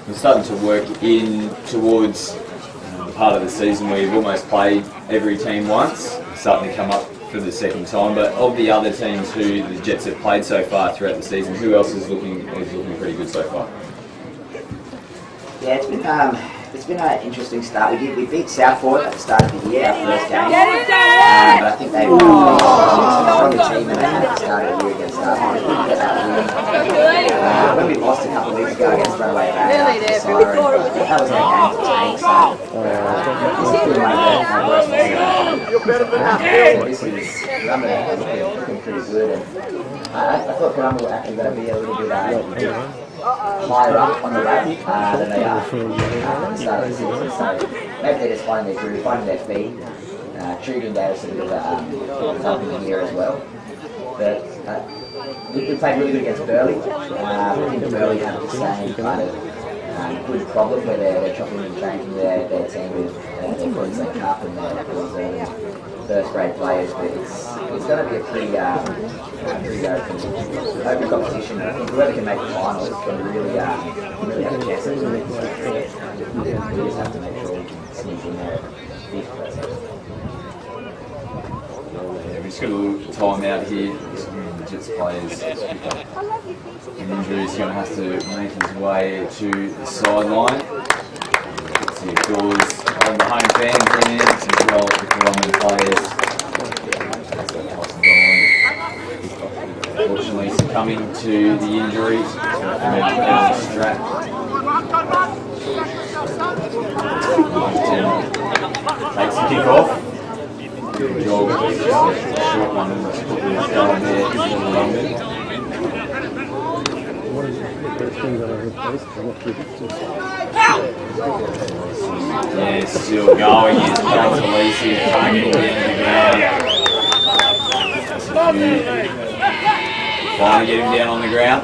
We're starting to work in towards the part of the season where you've almost played every team once. It's starting to come up for the second time, but of the other teams who the Jets have played so far throughout the season, who else is looking pretty good so far? Yeah, it's been an interesting start. We beat Southport at the start of the year, our first game. But I think they've got a stronger team than they had at the start of the year against Southport. When we lost a couple of weeks ago against Runaway Bay, that was our game to take. So it's been one of the worst this is Currumbin looking pretty good. And I thought Currumbin were actually going to be a little bit higher up on the ladder than they are at the start of the season. So maybe they're just finding their groove, finding their feet. Shooting gave us a bit of help in here as well. But we played really good against Burley. I think Burley have the same kind of good problem where they're chopping and changing their team with their Queensland Cup and their first grade players. But it's going to be a pretty open competition. I think whoever can make the finals can really have a chance at winning. We just have to make sure we can sneak in there fifth. We've just got a little time out here. The Jets players an injury is going to have to make his way to the sideline. See if doors on the home fans in as well as the Currumbin players. Unfortunately succumbing to the injury. Strap. Takes the kick off. Good job. Just a short one. Let's put this down there. Yeah, still going. He's back to Lacey. Targeting down the ground. Finally get him down on the ground.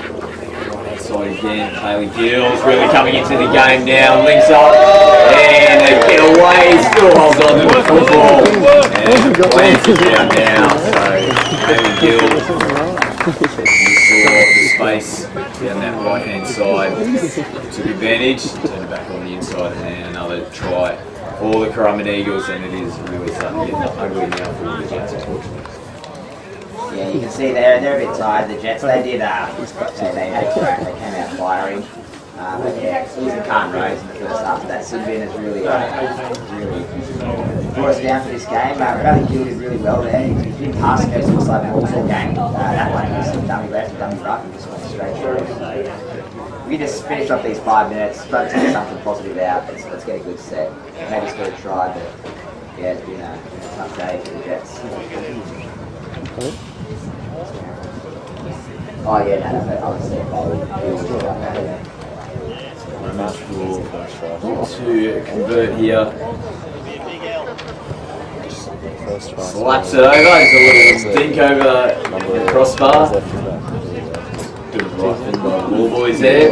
Right outside again. Taylor Gill's really coming into the game now. Links up. And they get away. Still holds on to the football. And lands it down now. So Taylor Gill. You saw the space down that right hand side. Took advantage. Turned it back on the inside. And another try for the Currumbin Eagles. And it is really starting to get ugly now for the Jets, unfortunately. Yeah, you can see they're a bit tired. The Jets, they came out firing. But yeah, losing Khan Rose in the first half of that. Currumbin has really brought us down for this game. Rugby did really well there. He didn't pass against us like balls all game. That one was some dummy left and dummy right and just went straight through. So we just finished off these 5 minutes, try to take something positive out. Let's get a good set. Maybe it's got a try, but yeah, it's been a tough day for the Jets. Oh yeah, no, I was saying to convert here. Slaps it over. There's a little stink over the crossbar. Good right thing by the Ball Boys there.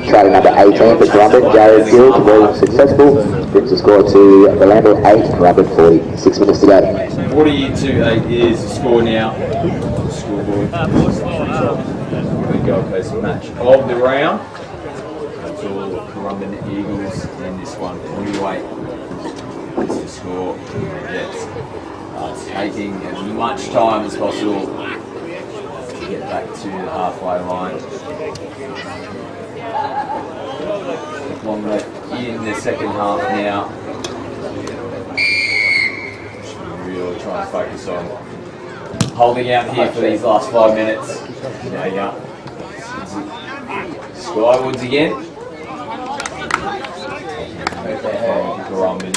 Try number 18 for Currumbin, Jared Gill, to ball successful. Brings the score to Bilambil 8, Currumbin 40. 6 minutes to go. 40-8 is the score now. Scoreboard. The Gold Coast match of the round. That's all Currumbin Eagles in this one. 48 is the score. Jets taking as much time as possible to get back to the halfway line. Long left in the second half now. Really trying to focus on holding out here for these last 5 minutes. There you go. Skywoods again. Currumbin.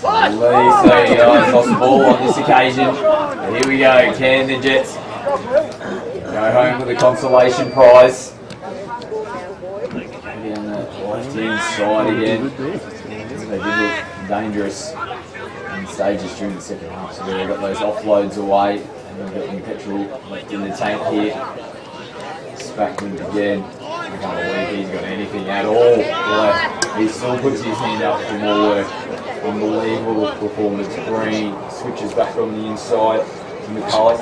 There you go. Lost the ball on this occasion. And here we go. Can the Jets go home with a consolation prize? Maybe on the left-hand side again. They did look dangerous in stages during the second half. So they've got those offloads away. And they've got some petrol left in the tank here. Spackman again. I can't believe he's got anything at all left. He still puts his hand up for more work. Unbelievable performance. Green switches back on the inside to McCullough.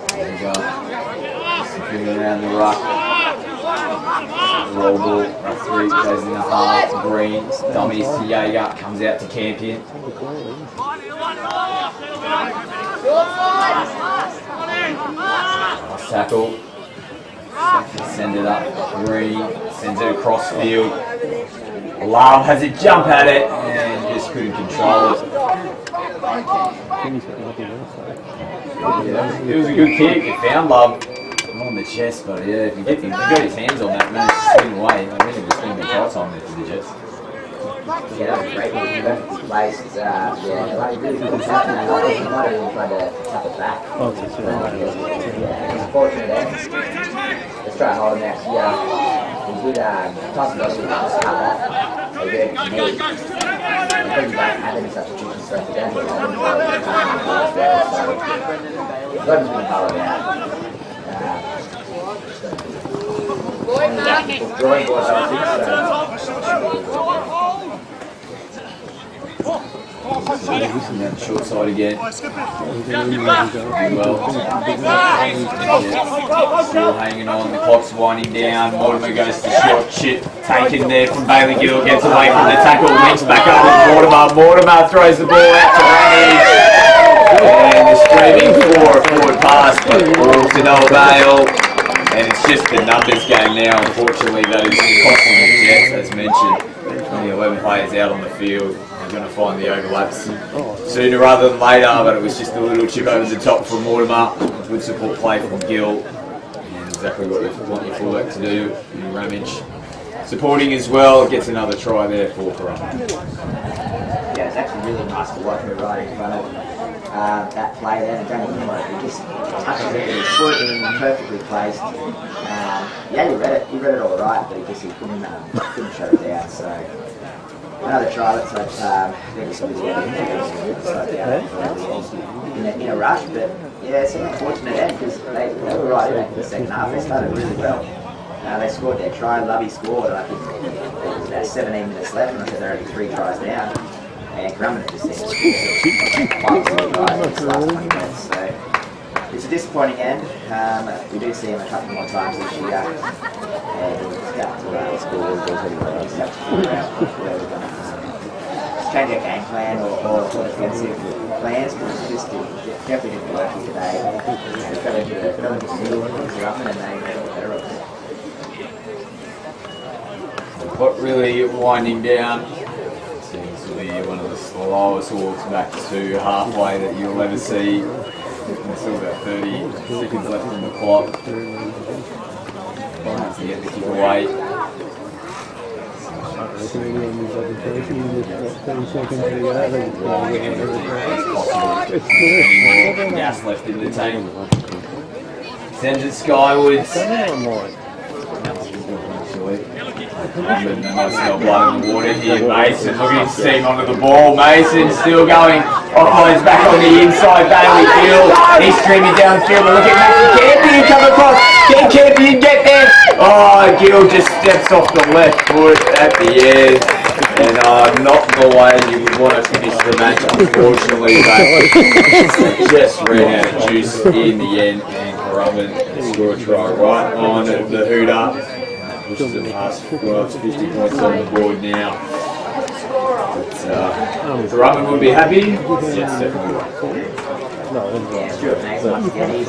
There we go. Skipping around the ruck. Roll ball. That 3 goes in the half. Green dummies to Jaeger. Comes out to Campion. Nice tackle. Send it up. Green sends it across field. Love has a jump at it and just couldn't control it. Yeah, it was a good kick. It found Love on the chest, but yeah, if he got his hands on that, man, it's swing away. I think it was swinging the entire time there for the Jets. Yeah, that was great. Perfectly placed. Yeah, like really good shot. He might have even tried to tap it back. Oh, it's a Yeah, it's fortunate there. Let's try and hold him out. Yeah, he did toss it off, just cut off. He did it to me. Because you don't have any substitution stuff, you don't get that as well. So, Gordon's going to hold it out. Drawing board, I think so. Short side again. Well, still hanging on. The clock's winding down. Mortimer goes to short chip. Taken there from Bailey Gill. Gets away from the tackle. Links back up with Mortimer. Mortimer throws the ball out to Randy. And the streaming for a forward pass, but all to no avail. And it's just the numbers game now. Unfortunately, that is costing the Jets, as mentioned. Only 11 players out on the field. Going to find the overlaps sooner rather than later, but it was just a little chip over the top from Mortimer. Good support play from Gill, and exactly what they want your fullback to do in Ramage. Supporting as well, gets another try there for Currumbin. Yeah, it's actually really nice to watch her right in front of that play there. And Danny Kimmer, he just touches it with his foot, perfectly placed. Yeah, you read it all right, but he couldn't shut it down. So. Another try, let's hope maybe somebody's going to in a rush, but yeah, it's an unfortunate end because they were right in the second half. They started really well. They scored their try, Lovey scored, and I think there was about 17 minutes left, and I said they're only 3 tries down. And Currumbin just seemed to score 5 tries in the last 20 minutes. So it's a disappointing end. We do see him a couple more times this year. And we'll just have to score change our game plan or defensive plans, but it just definitely didn't work here today. They fell into the field and they made it better of it. Clock really winding down. Seems to be one of the slowest walks back to halfway that you'll ever see. There's still about 30 seconds left on the clock. To get the kick away. Gas left in the tank. Sends it skywards. Currumbin, they might smell blood in the water here. Mason looking to steam onto the ball. Mason still going. Offloads back on the inside. Bailey Gill. He's streaming downfield. Look at Mason Campion come across. Can Campion get there? Oh, Gill just steps off the left foot at the end. And not the way you would want to finish the match, unfortunately. But just ran out of juice in the end. And Currumbin scored a try right on the hooter. Pushes it past, well, it's 50 points on the board now. But Currumbin would be happy. Yes, definitely. Yeah, Stuart Mason, once again, he's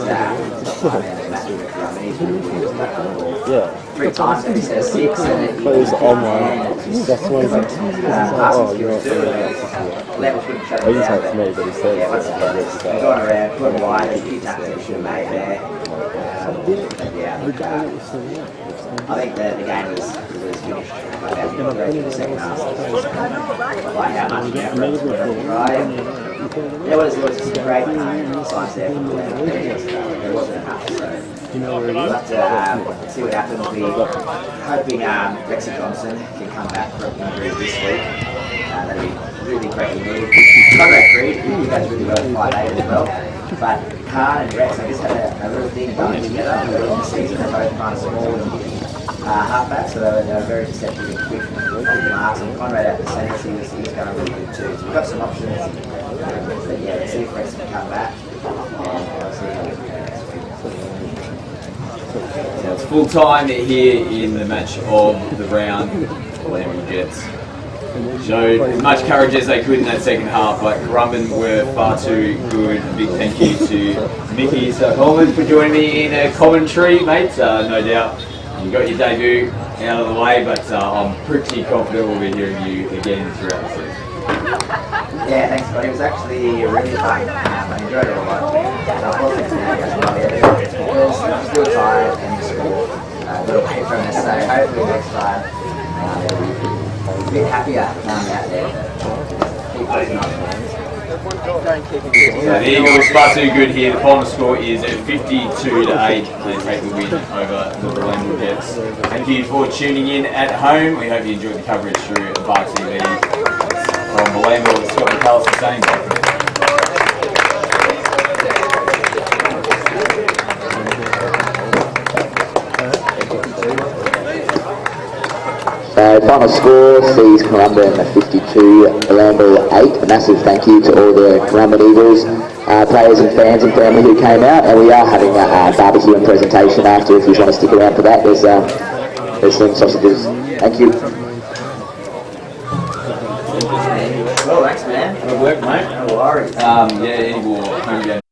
yeah. 3 times that he says 6 and he was online. That's why he's like, oh, you're Level couldn't shut it down. to me, but he said, yeah, once again, he's gone around, put wide, a few tackles he should have made there. I think the game was finished about the second half. Like how much now right? There was some great signs there from the there wasn't enough. So we'll have to see what happens. We're hoping Rexy Johnson can come back from injury this week. That'll be really greatly needed. Conrad Creed, he goes really well at 5'8" as well. But Khan and Rex, I just had a real thing going together. Early in the season, they're both kind of small and halfback, so they were very deceptive and quick marks. And Conrad at the centre, he was going really good too. So we've got some options. But yeah, let's see if Rex can come back. And we'll see how we can go next week. So it's full time here in the match of the round. Bilambil Jets showed as much courage as they could in that second half, but Currumbin were far too good. A big thank you to Mickey Coleman for joining me in a commentary, mate. No doubt you got your debut out of the way, but I'm pretty confident we'll be hearing you again throughout the season. Yeah, thanks, buddy. It was actually really fun. I enjoyed it a lot. I wasn't expecting as well. I was still tired and just got away from it. So hopefully next time a bit happier out there. Keep closing up. So the Eagles far too good here. The final score is 52-8. They take the win over the Bilambil Jets. Thank you for tuning in at home. We hope you enjoyed the coverage through Bar TV. From Bilambil, Scott McAllister saying So final score sees Currumbin 52, Bilambil 8. A massive thank you to all the Currumbin Eagles players and fans and family who came out, and we are having a barbecue and presentation after if you want to stick around for that. There's some sausages. Thank you. Well, thanks, man. good work, mate. No worries. Yeah, any more home game.